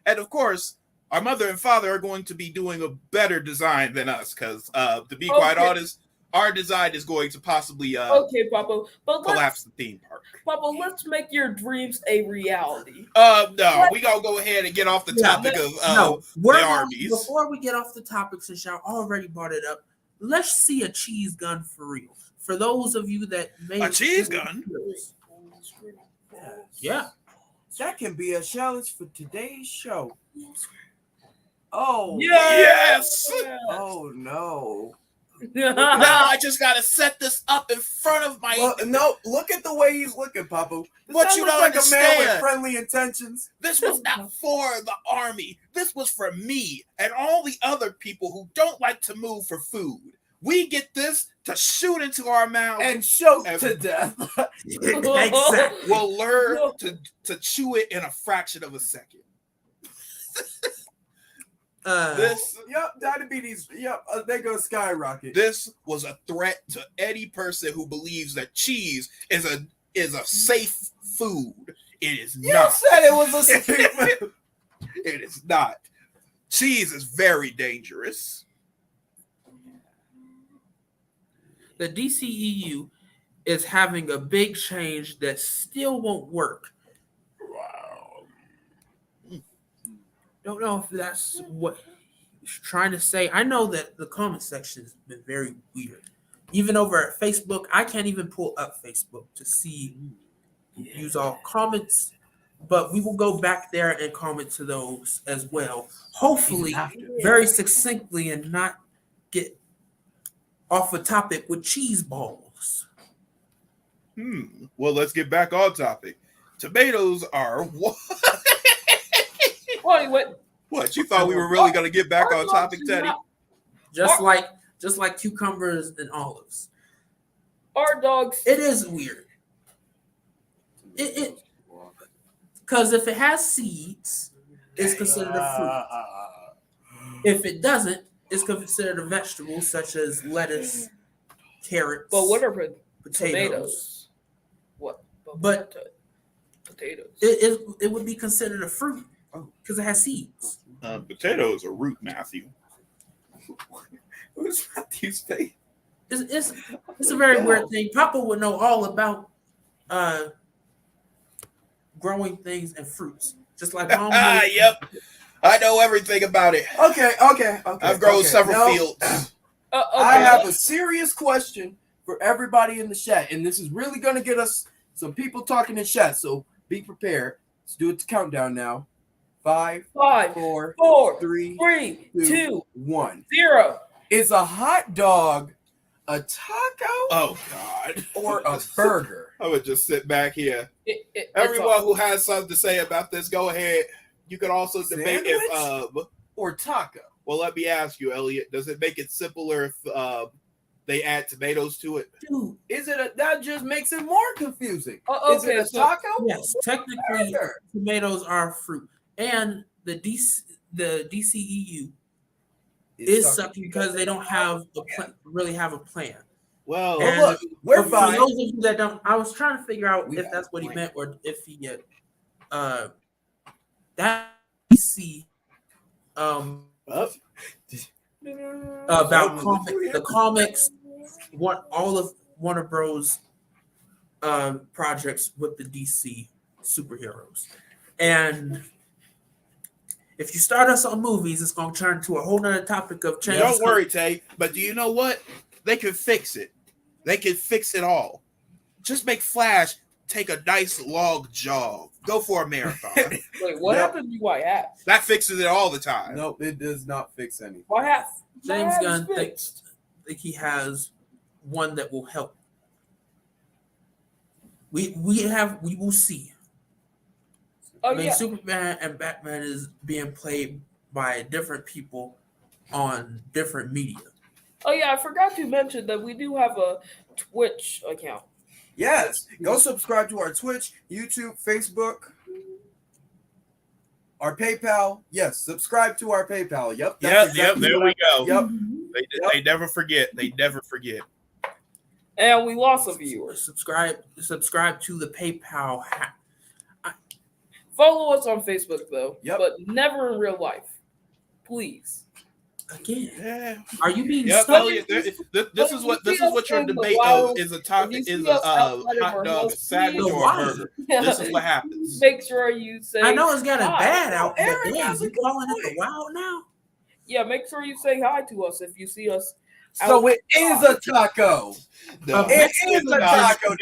And of course, our mother and father are going to be doing a better design than us because, to be quite Okay. honest, our design is going to possibly Okay, Papa, but collapse the theme park. Papa, let's make your dreams a reality. No, we gonna go ahead and get off the Yeah, topic of No, we're the gonna- armies. before we get off the topic, since y'all already brought it up, let's see a cheese gun for real. For those of you that may A cheese gun? Yeah. That can be a challenge for today's show. Oh. Yes! Oh no. Now I just gotta set this up in front of my. Well, no, look at the way he's looking, Papa. What That you looks don't like a man with understand. friendly intentions. This was not for the army. This was for me and all the other people who don't like to move for food. We get this to shoot into our mouths. And choke And- to death. Exactly. We'll learn to chew it in a fraction of a second. This Yep, diabetes. Yep, they go skyrocket. This was a threat to any person who believes that cheese is a safe food. It is You not. said it was a statement. It is not. Cheese is very dangerous. The DCEU is having a big change that still won't work. Wow. Don't know if that's what he's trying to say. I know that the comment section has been very weird. Even over at Facebook, I can't even pull up Facebook to see use all comments, but we will go back there and comment to those as well. Hopefully, very succinctly and not get off a topic with cheese balls. Well, let's get back on topic. Tomatoes are what? Wait, what? What? You thought we were really going to get back on topic, Teddy? Just like cucumbers and olives. Our dogs. It is weird. It because if it has seeds, it's considered a fruit. If it doesn't, it's considered a vegetable such as lettuce, carrots, But what are potatoes. tomatoes? What? But- potatoes. It would be considered a fruit because it has seeds. Potatoes are root, Matthew. Who's Matthew's face? It's a very weird thing. Papa would know all about growing things and fruits, just like Mom. Yep. I know everything about it. Okay. I've grown several Now, fields. Okay. I have a serious question for everybody in the chat, and this is really going to get us some people talking in chat. So be prepared. Let's do it to countdown now. 5, 5, 4, 4, 3, 3, 2, 2, 1. 0. Is a hot dog a taco Oh, God. or a burger? I would just sit back here. It's Everyone who has something to say about this, go ahead. You can also debate if Or taco? well, let me ask you, Elliot, does it make it simpler if they add tomatoes to it? Dude, Is it that just makes it more confusing? Oh, Is it okay, a so- taco? yes, technically tomatoes are fruit, and the DCEU is sucking because they don't have really have a plan. Well, And look, we're for fine. those of you that don't, I was trying to figure out We if have that's a what he plan. meant or if he that DC about the comics, what all of Warner Bros. Projects with the DC superheroes, and if you start us on movies, it's going to turn to a whole nother topic of change. Don't worry, Tay. But do you know what? They can fix it. They can fix it all. Just make Flash take a nice long jog. Go for a marathon. Wait, what happened to White Hat? That fixes it all the time. Nope, it does not fix anything. White Hat. James Gunn thinks he has one that will help. We will see. Oh, I mean, yeah. Superman and Batman is being played by different people on different media. Oh, yeah, I forgot to mention that we do have a Twitch account. Yes, go subscribe to our Twitch, YouTube, Facebook, our PayPal. Yes, subscribe to our PayPal. Yep. Yep. There we go. Yep. They never forget. They never forget. And we lost a viewer. Subscribe to the PayPal. Follow us on Facebook, though. Yep. But never in real life. Please. Again, Yeah. are you being Yep. stuck? This is what your debate is a hot dog sandwich The or a wild. burger. This is what happens. Make sure you say I know it's got a hi. bad out, but Eric damn, has a you good calling it the point. wild now? Yeah, make sure you say hi to us if you see us. So it is a taco. No. It is a taco.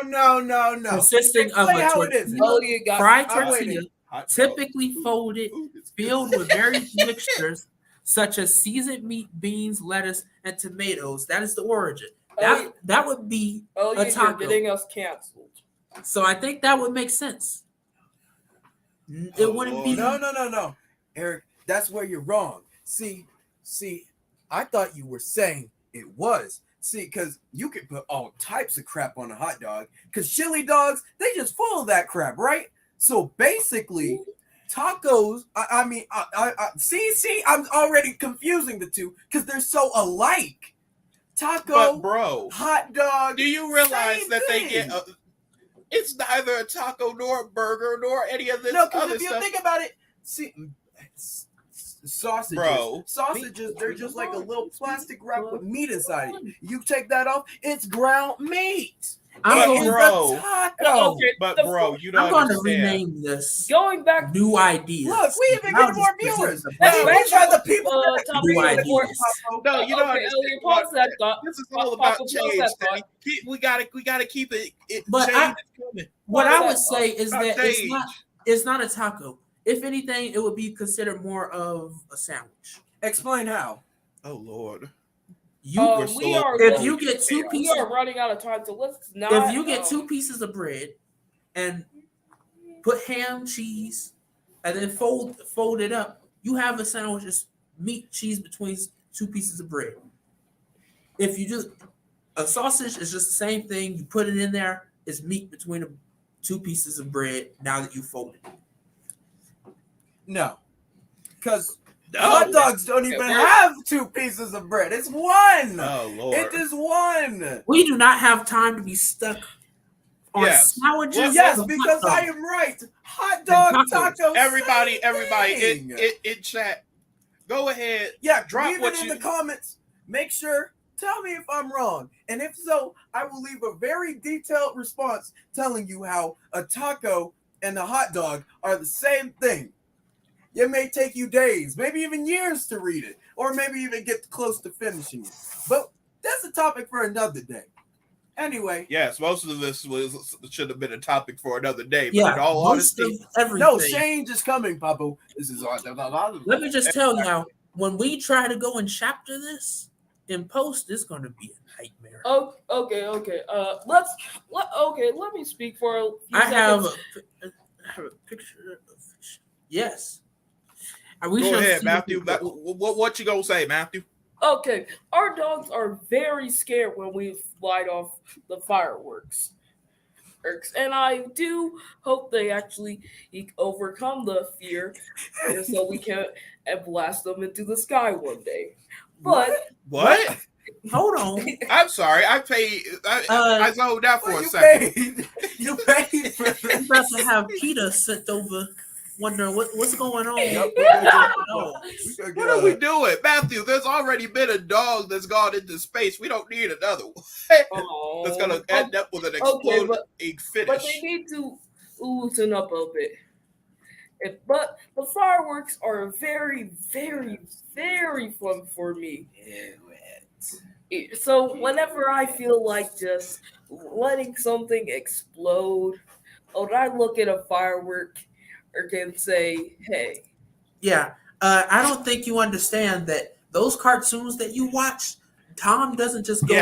No. Consisting of Explain a how it is. tortilla, Oh, you got fried I'm tortilla, waiting. typically folded, filled with various mixtures such as seasoned meat, beans, lettuce, and tomatoes. That is the origin. That would be Oh, a you're taco. getting us canceled. So I think that would make sense. It wouldn't be. No. Eric, that's where you're wrong. See, I thought you were saying it was. See, because you can put all types of crap on a hot dog. Because chili dogs, they just full of that crap, right? So basically, tacos. I see. I'm already confusing the two because they're so alike. Taco, But bro, hot dog. do you realize same that they thing. get? It's neither a taco nor a burger nor any of this No, because other if you stuff. think about it, see, sausages, Bro. they're just like a little plastic wrap with meat inside it. You take that off, it's ground meat. I'm But It's going, bro, a taco. Okay, But the- bro, you don't I'm going to understand. rename this Going back new ideas. Look, we even I'll get more just present viewers. the That's Hey, budget. right. these are the people that topic New before- ideas. No, you don't Okay, understand. Elliot, pause that thought. This is all Papa, about pause change. that thought. We gotta keep it. But change is coming. What Pause I that would thought. say is About that change. it's not a taco. If anything, it would be considered more of a sandwich. Explain how. Oh Lord. You We're We so- are. if you get two we pieces, are running out of time, so let's not. if you get two pieces of bread and put ham, cheese, and then fold it up, you have a sandwich. It's meat, cheese between two pieces of bread. If you do a sausage, is just the same thing. You put it in there. It's meat between the two pieces of bread. Now that you fold it, No, because hot dogs don't even we're- have two pieces of bread. It's one. Oh Lord. It is one. we do not have time to be stuck on Yes. sandwiches. Well, Yes, and because hot I dogs. am right. Hot dog, tacos. tacos. Everybody, same everybody, thing. in chat. Go ahead. Yeah, Drop leave what it in you- the comments. Make sure. Tell me if I'm wrong. And if so, I will leave a very detailed response telling you how a taco and a hot dog are the same thing. It may take you days, maybe even years to read it, or maybe even get close to finishing it. But that's a topic for another day. Anyway, Yes, most of this should have been a topic for another day. But Yeah, in all most honesty, of everything. no, change is coming, Papu. This is all. Let me just tell you now, when we try to go and chapter this in post, it's going to be a nightmare. Oh, okay. Let me speak for a few I have seconds. I have a picture of yes. go ahead, Matthew. What you gonna say, Matthew? Okay, our dogs are very scared when we light off the fireworks. irks, and I do hope they actually overcome the fear, and so we can and blast them into the sky one day. But What? Hold on. I'm sorry. I paid. I zoned out for What a you second. paid? You paid for I'm about to have PETA sent over, wondering what's going on. Yep, What are we doing, Matthew? There's already been a dog that's gone into space. We don't need another one. That's gonna end up with an exploding but finish. they need to loosen up a bit. But the fireworks are very, very, very fun for me. So whenever I feel like just letting something explode, or I look at a firework or can say, hey. Yeah, I don't think you understand that those cartoons that you watch, Tom doesn't just go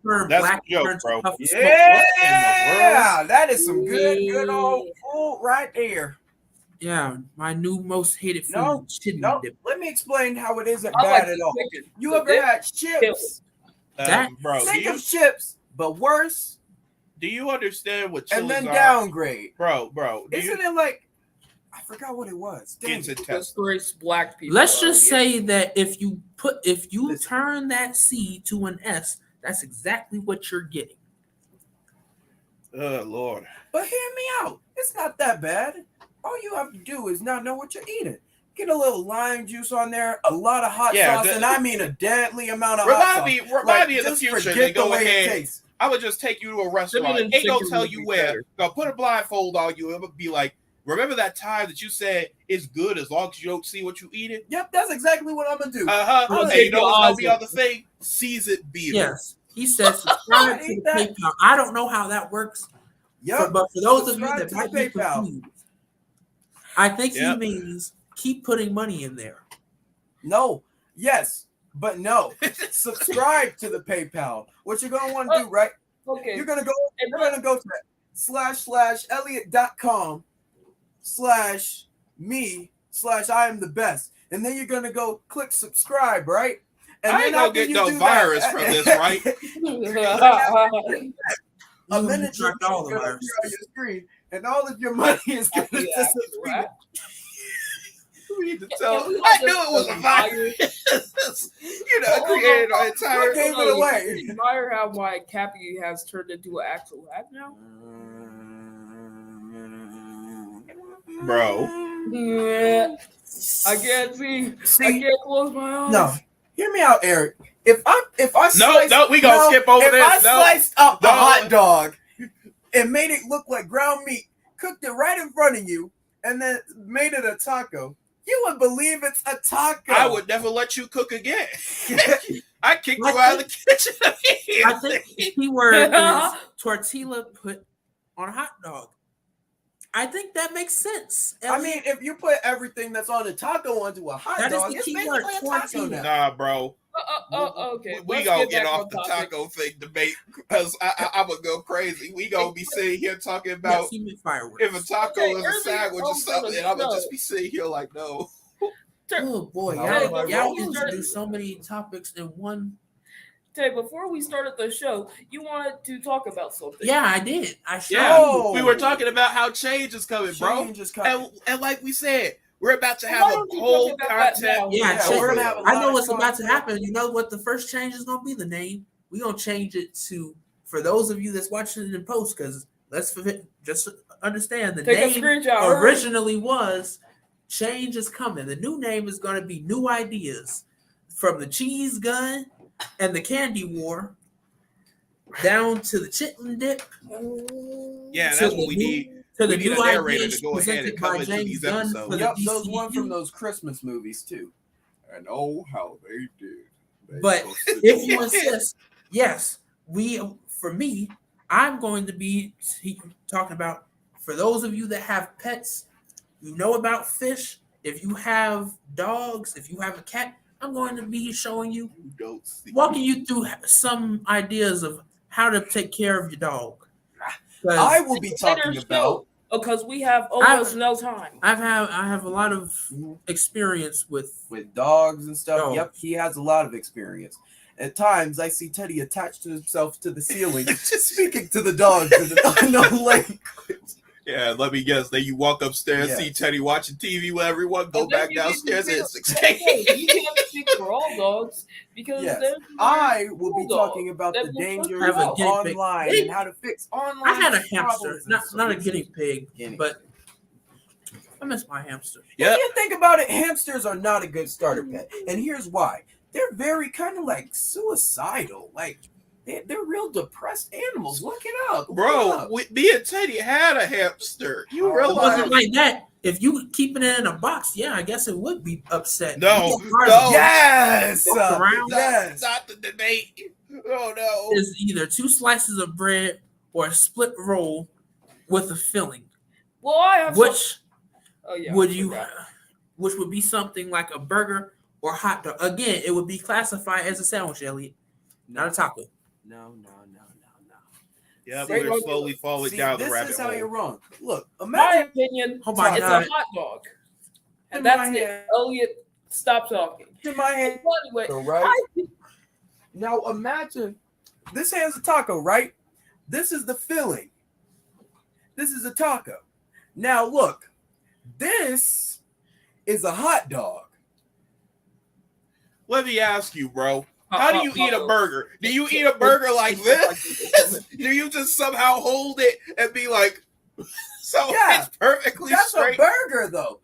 turn that's black a joke, and turn bro. to puff of smoke. Yeah, that is some good old food right there. Yeah, my new most hated food, No, chili no. dip. Let me explain how it isn't I bad like at all. chicken. You So ever had chips? Bro, Think of chips, but worse, do you understand what chilies and then are? downgrade. Bro, Isn't it like I forgot what it was? Dang. It's a That's test. grace black people. Let's just out here. say that if you Listen. turn that C to an S, that's exactly what you're getting. Oh Lord. But hear me out. It's not that bad. All you have to do is not know what you're eating. Get a little lime juice on there, a lot of hot sauce, and I mean a deadly amount of hot sauce. Remind me in the just future. forget Then the go way it ahead. tastes. I would just take you to a restaurant. Cinnamon Ain't gonna chicken tell would you be where. better. Gonna put a blindfold on you. It would be like, remember that time that you said it's good as long as you don't see what you eating? Yep, that's exactly what I'm gonna do. Hey, you know what's gonna be on the thing? Seasoned beer. Yes, he says subscribe to the PayPal. I don't know how that works. Yep. But for those of you Subscribe that to might the be PayPal. confused, I think he Yep. means keep putting money in there. No. Yes, but no. Subscribe to the PayPal. What you're gonna want to do, right? Okay. You're gonna go to /elliot.com/me/I am the best. And then you're gonna go click subscribe, right? And I ain't gonna get no virus from this, right? A minute You tracked all the gonna appear viruses. on your screen, and all of your money is gonna disappear. We need to Can tell. we I all knew just it was a admire- virus. You know, created an entire. What gave it away? Admire how my cappy has turned into an actual hat now. Bro. Yeah. I can't see. I can't close my eyes. No, hear me out, Eric. If I No, we gonna skip over if this. I No. sliced up a No. hot dog and made it look like ground meat, cooked it right in front of you, and then made it a taco, you would believe it's a taco. I would never let you cook again. I kicked you out of the kitchen. I think the key word is tortilla put on a hot dog. I think that makes sense. I mean, if you put everything that's on a taco onto a hot That is dog, the it's key basically word, a taco tortilla. now. Nah, bro. Okay. We let's gonna get get back off on the topic. taco thing debate because I'm gonna go crazy. We gonna be sitting here talking about Yes, he meant fireworks. if a taco Okay, is a earlier sandwich or on something, the and I'm gonna show. just be sitting here like, no. Oh boy, Hey, y'all before we introduced so many topics in one. Tay, before we started the show, you wanted to talk about something. Yeah, I did. I sure Yeah, Oh. we were talking about how change is coming, bro. Change is coming. And like we said, we're about to Why have a don't you whole talk about that content. now? Yeah, Yeah, change. we're gonna have a I lot know of what's about to content. happen. You know what the first change is going to be? The name. We're going to change it to, for those of you that's watching it in post, because just understand the Take a name screenshot. hurry. originally was Change is Coming. The new name is going to be New Ideas. From the cheese gun and the candy war down to the chitlin dip Yeah, to that's the what we new- need. to the We need new a narrator ideas to go ahead presented and come by into James these Gunn episodes. for the Yep, those DCU. one from those Christmas movies too. And oh, how they did. But if you insist, yes, for me, I'm going to be talking about, for those of you that have pets, you know about fish. If you have dogs, if you have a cat, I'm going to be showing you, don't see. walking you through some ideas of how to take care of your dog. 'Cause I will be Later talking show, about. because we have almost no time. I have a lot of experience with Dogs and stuff. Dogs. Yep, he has a lot of experience. At times, I see Teddy attached to himself to the ceiling, speaking to the dogs in an unknown language. Yeah, let me guess. Then you walk upstairs, Yes. see Teddy watching TV with everyone, go And then back you get to downstairs, and feel- it's 6 Hey, you can't speak for all dogs because Yes. there's I will be bulldog talking about that the will push dangers you Have a out. guinea pig. online and how to fix online. I had a hamster, problems and not a solutions. guinea pig, Guinea but I miss my hamster. Yep. If you think about it, hamsters are not a good starter pet, and here's why: they're very kind of like suicidal. Like they're real depressed animals. Look it up, look it Bro, up. me and Teddy had a hamster. You Oh, It realize? wasn't like that. If you keeping it in a box, yeah, I guess it would be upset. No, You get hard no. to Yes, walk around. yes. Not the debate. Oh no. Is either 2 slices of bread or a split roll with a filling. Well, I have some- Which Oh yeah. would I you? forgot. Which would be something like a burger or hot dog. Again, it would be classified as a sandwich, Elliot, not a taco. No. Yeah, See, we're slowly falling See, down the this rabbit is how you're hole. wrong. Look, My imagine. opinion, Oh my it's God. a hot dog, and In that's my it. head. Elliot, stop talking. In my hand, Anyway, right? I think Now imagine this has a taco, right? This is the filling. This is a taco. Now look, this is a hot dog. Let me ask you, bro. How do you eat a Uh-oh. burger? Do you eat a burger like this? Do you just somehow hold it and be like, so Yeah, it's perfectly That's straight? a burger, though.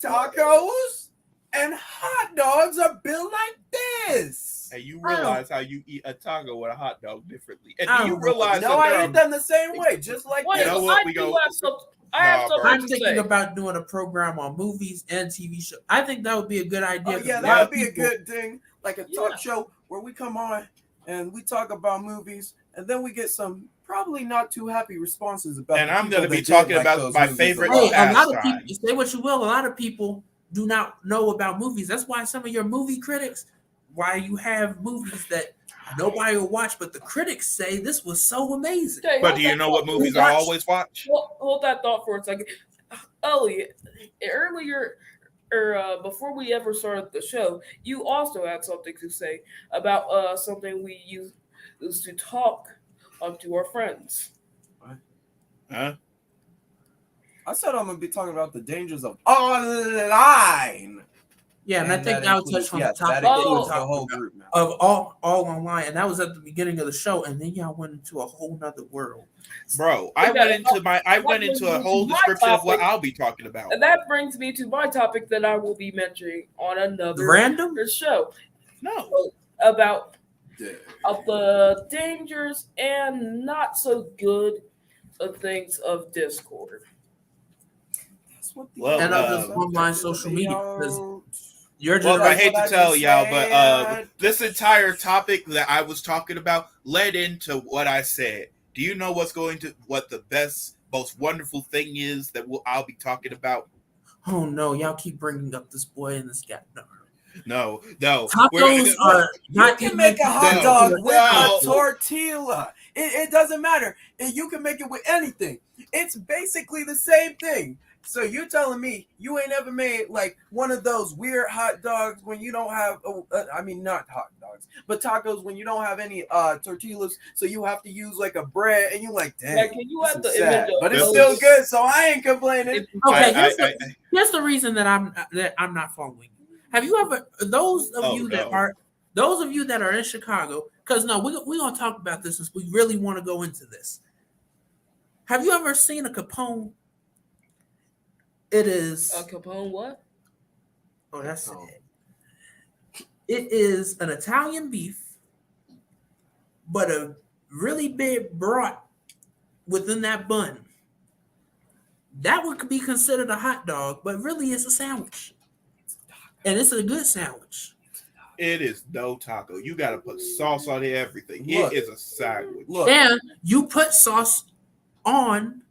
Tacos and hot dogs are built like this. And you realize how you eat a taco with a hot dog differently. And I do you don't know. realize No, that there I are- eat them the same way, just like Wait, You know this. what? I We do go- have some. I have Nah, something bro. I'm to thinking say. about doing a program on movies and TV shows. I think that would be a good idea. Oh, 'cause yeah, a lot that of would be a people- good thing. Like a talk Yeah. show where we come on and we talk about movies, and then we get some probably not too happy responses about. And the I'm people gonna be that did talking like about those my movies favorite a lot. Hey, a lot of pastime. people, say what you will, a lot of people do not know about movies. That's why some of your movie critics, why you have movies that nobody will watch, but the critics say this was so amazing. Okay, But hold do you that know what thought. movies I always watch? Hold that thought for a second. Elliot, earlier, or before we ever started the show, you also had something to say about something we used to talk to our friends. Huh? I said I'm gonna be talking about the dangers of online. Yeah, and I think that I'll includes- touch on yes, the topic that that you were includes the talking whole about group now. of all online, and that was at the beginning of the show, and then y'all went into a whole nother world. Bro, I went into a whole My description of what topic. I'll be talking about. And that brings me to my topic that I will be mentioning on another Random? show No. about Yeah. of the dangers and not so good things of Discord. That's what the Well, And uh, of this online social media, because your Well, I generation. hate to what I tell just y'all, but said. this entire topic that I was talking about led into what I said. Do you know what the best, most wonderful thing is that I'll be talking about? Oh no, y'all keep bringing up this boy and this guy. No. No. Tacos are You not can even make a hot No. dog with No. a tortilla. It doesn't matter. And you can make it with anything. It's basically the same thing. So you're telling me you ain't ever made like one of those weird hot dogs when you don't have, I mean, not hot dogs, but tacos when you don't have any tortillas. So you have to use like a bread and you're like, dang, Like, can you this have is the sad. image of But it's those- still good. So I ain't complaining. Okay, I- here's the reason that I'm not following. Have you ever those of Oh, you that no. are those of you that are in Chicago? Because no, we're gonna talk about this since we really want to go into this. Have you ever seen a Capone? It is. Capone what? Oh, that's Capone. it. It is an Italian beef, but a really big brat within that bun. That would be considered a hot dog, but really it's a sandwich. And it's a good sandwich. It is no taco. You got to put sauce on everything. Look. It is a sandwich. Look, And you put sauce on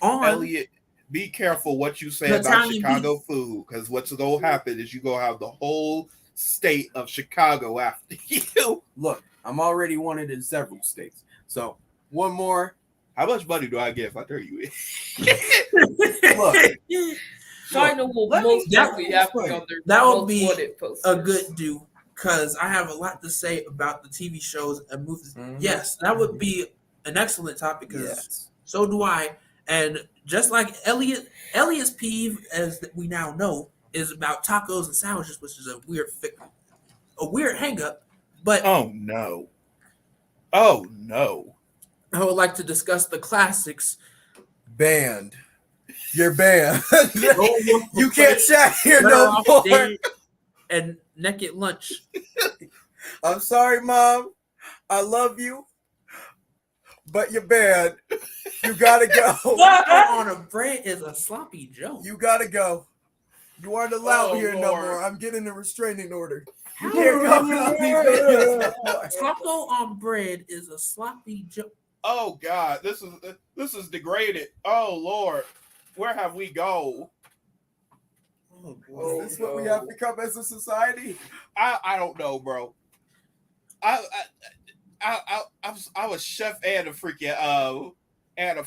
Elliot, be careful what you say The about Italian Chicago food, because what's going to happen is you're going to have the whole state of Chicago after you. look, I'm already wanted in several states. So one more. How much money do I get if I turn you in? Look, China will let me- most likely have to that go their would most be wanted a posters. good do. because I have a lot to say about the TV shows and movies. Mhm. Yes, that would be an excellent topic because Yes. so do I. And just like Elliot's peeve, as we now know, is about tacos and sandwiches, which is a weird hang up. But Oh no. Oh no. I would like to discuss the classics. Banned. You're banned. No Wolf You of can't Bread, chat here Better no Off more. Dead, and Naked Lunch. I'm sorry, Mom. I love you, but you're banned. You gotta go. On a bread is a sloppy Joe. You gotta go. You aren't allowed Oh, here no Lord. more. I'm getting a restraining order. You How can't come on these videos no more. Taco on bread is a sloppy Joe. Oh God, this is degraded. Oh Lord, where have we go? Oh, Is this what we have become as a society? I don't know, bro. I was chef and a freaking and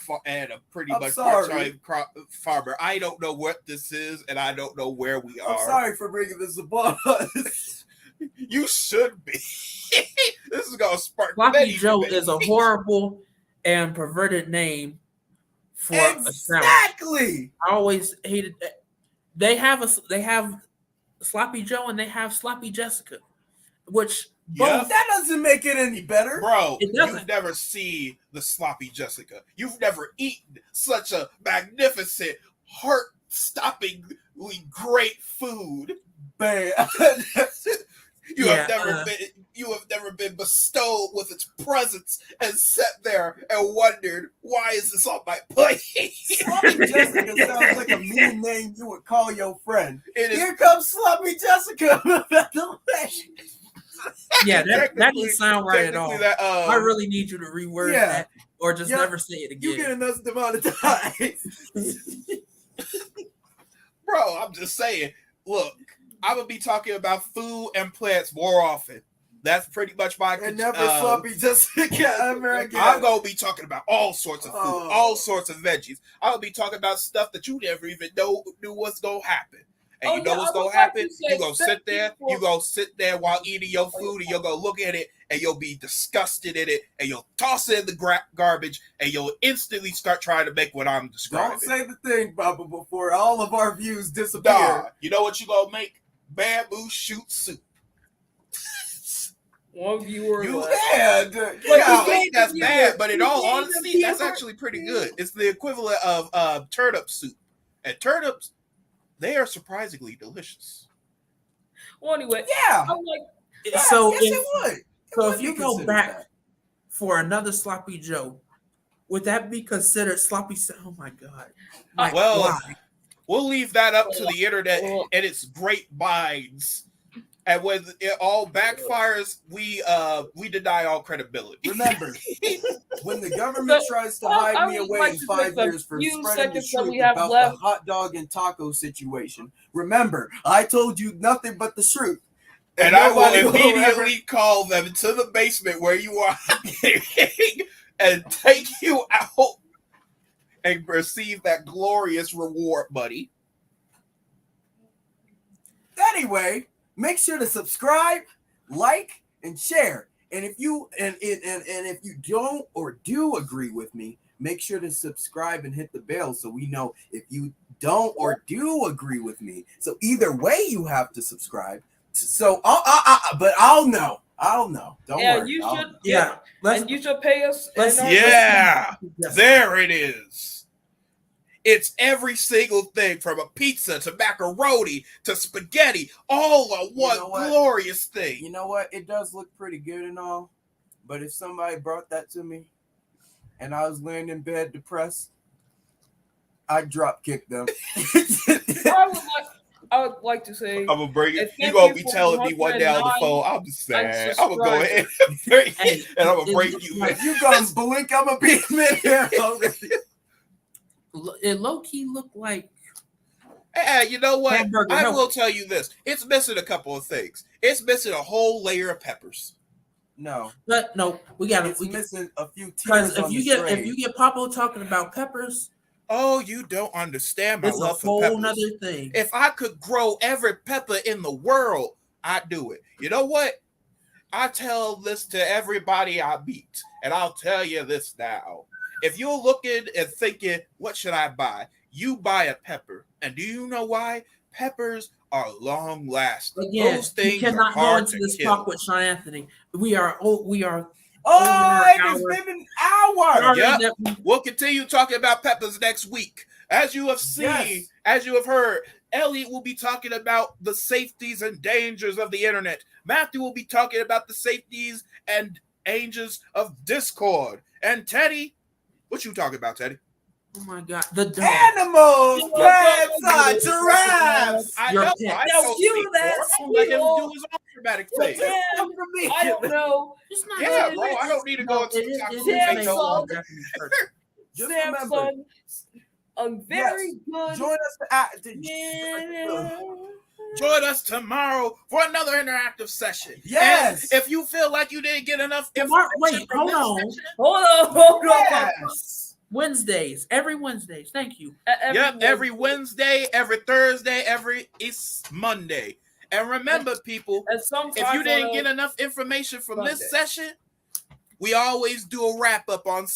a pretty I'm much sorry. part-time farmer. I don't know what this is, and I don't know where we are. I'm sorry for bringing this upon us. You should be. This is gonna spark Sloppy many Joe debates. is a horrible and perverted name for a sandwich. Exactly. I always hated that. They have Sloppy Joe and they have Sloppy Jessica, which Yeah. both That doesn't make it any better. Bro, It doesn't. you've never seen the sloppy Jessica. You've never eaten such a magnificent, heart-stoppingly great food. Bam. You Yeah, have never been bestowed with its presence and sat there and wondered, why is this on my plate? Sloppy Jessica sounds like a mean name you would call your friend. It is Here comes Sloppy Jessica. yeah, that Technically- didn't sound right at all. technically that, I really need you to reword Yeah. that or just Yeah. never say it You again. getting us demonetized. bro, I'm just saying, look, I'm gonna be talking about food and plants more often. That's pretty much my And never Sloppy Jessica ever again. I'm gonna be talking about all sorts of food, Oh. all sorts of veggies. I'm gonna be talking about stuff that you never even knew what's gonna happen. And Oh, you know yeah, what's I would gonna like happen? to say You gonna sit thank there, you for- you gonna sit there while eating your food, and you're gonna look at it, and you'll be disgusted in it, and you'll toss it in the garbage, and you'll instantly start trying to make what I'm describing. Don't say the thing, Bubba, before all of our views disappear. Nah, you know what you gonna make? Bamboo shoot soup. One viewer You left. Yeah, Like, yeah. you think that's you bad, get- but in you all get the honesty, that's viewer- actually pretty good. It's the equivalent of turnip soup. And turnips, they are surprisingly delicious. Well, anyway, Yeah. I'm like, Yeah, So yes, if, it would. so would if be you go considered back that. for another Sloppy Joe, would that be considered sloppy? Oh my god! Like, Well, why? We'll leave that up to the internet and its great minds. And when it all backfires, we deny all credibility. Remember, when the government tries to well, hide I me would away like in to 5 take the years for few spreading the seconds that truth we have about left. the hot dog and taco situation, remember, I told you nothing but the truth. And I nobody will will immediately call them to the basement where you are and take you out and receive that glorious reward, buddy. Anyway, make sure to subscribe, like, and share. And if you and if you don't or do agree with me, make sure to subscribe and hit the bell so we know if you don't or do agree with me. So either way, you have to subscribe. So I'll know. Don't yeah, worry. you I'll should. know. Yeah, let's. And you should pay us. Let's- in our- Yeah, Yes. there it is. It's every single thing from a pizza to macaroni to spaghetti, all on one know what? glorious thing. You know what? It does look pretty good and all, but if somebody brought that to me and I was laying in bed depressed, I'd drop kick them. I would like to say, I'm gonna bring it. And You thank gonna you be for telling me one day on the 109 phone, I'm sad. I'm gonna go subscribers. ahead and bring Hey, and I'm gonna it break looks you. like- You gonna blink? I'm gonna be in there already. It low key looked like Hey, you know what? Hamburger I helper. will tell you this. It's missing a couple of things. It's missing a whole layer of peppers. No, but no, we got it's to missing a few because tears on if you the get tray. if you get Papo talking about peppers, Oh, you don't understand my it's a love for whole peppers. nother thing. If I could grow every pepper in the world, I do it. You know what? I tell this to everybody I meet, and I'll tell you this now. If you're looking and thinking, what should I buy? You buy a pepper. And do you know why? Peppers are long lasting. Again, Those you things are cannot go hard into to this kill. talk with Sean Anthony. We are Oh, it has hour. been an hour. Sorry Yep. that we- We'll continue talking about peppers next week. As you have seen, Yes. as you have heard, Elliot will be talking about the safeties and dangers of the internet. Matthew will be talking about the safeties and dangers of Discord. And Teddy, what you talking about, Teddy? Oh my God, the dog. Animals, pets, giraffes. I Your know. pet. I Now, know. cue that I'm let him squeal. do his own dramatic Well, thing. Tim, I don't know. It's not Yeah, it bro. is- I don't need to go into it the is- topic. it is Samsung. made on Japanese person. Just remember, Samsung, a very good. join us Join us tomorrow for another interactive session. Yes. And if you feel like you didn't get enough Tomorrow- information wait, from hold this on. session, Hold on. Yes. Wednesdays, every Wednesdays. Thank you. every Wednesday, every Thursday, every Monday. And remember, people, And sometimes if you didn't on get a- enough information from Sunday. this session, we always do a wrap up on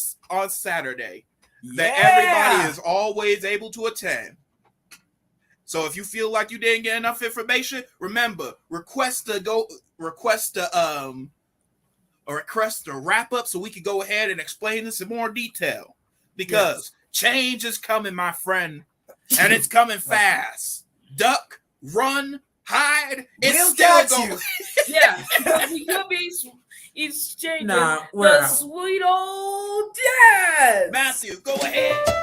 Saturday that Yeah. everybody is always able to attend. So if you feel like you didn't get enough information, remember, request a wrap up so we can go ahead and explain this in more detail. Because change is coming, my friend, and it's coming fast. Duck, run, hide, it's We'll still catch going. you. Yeah, because we could be exchanging Nah, we're the out. sweet old dad. Matthew, go ahead.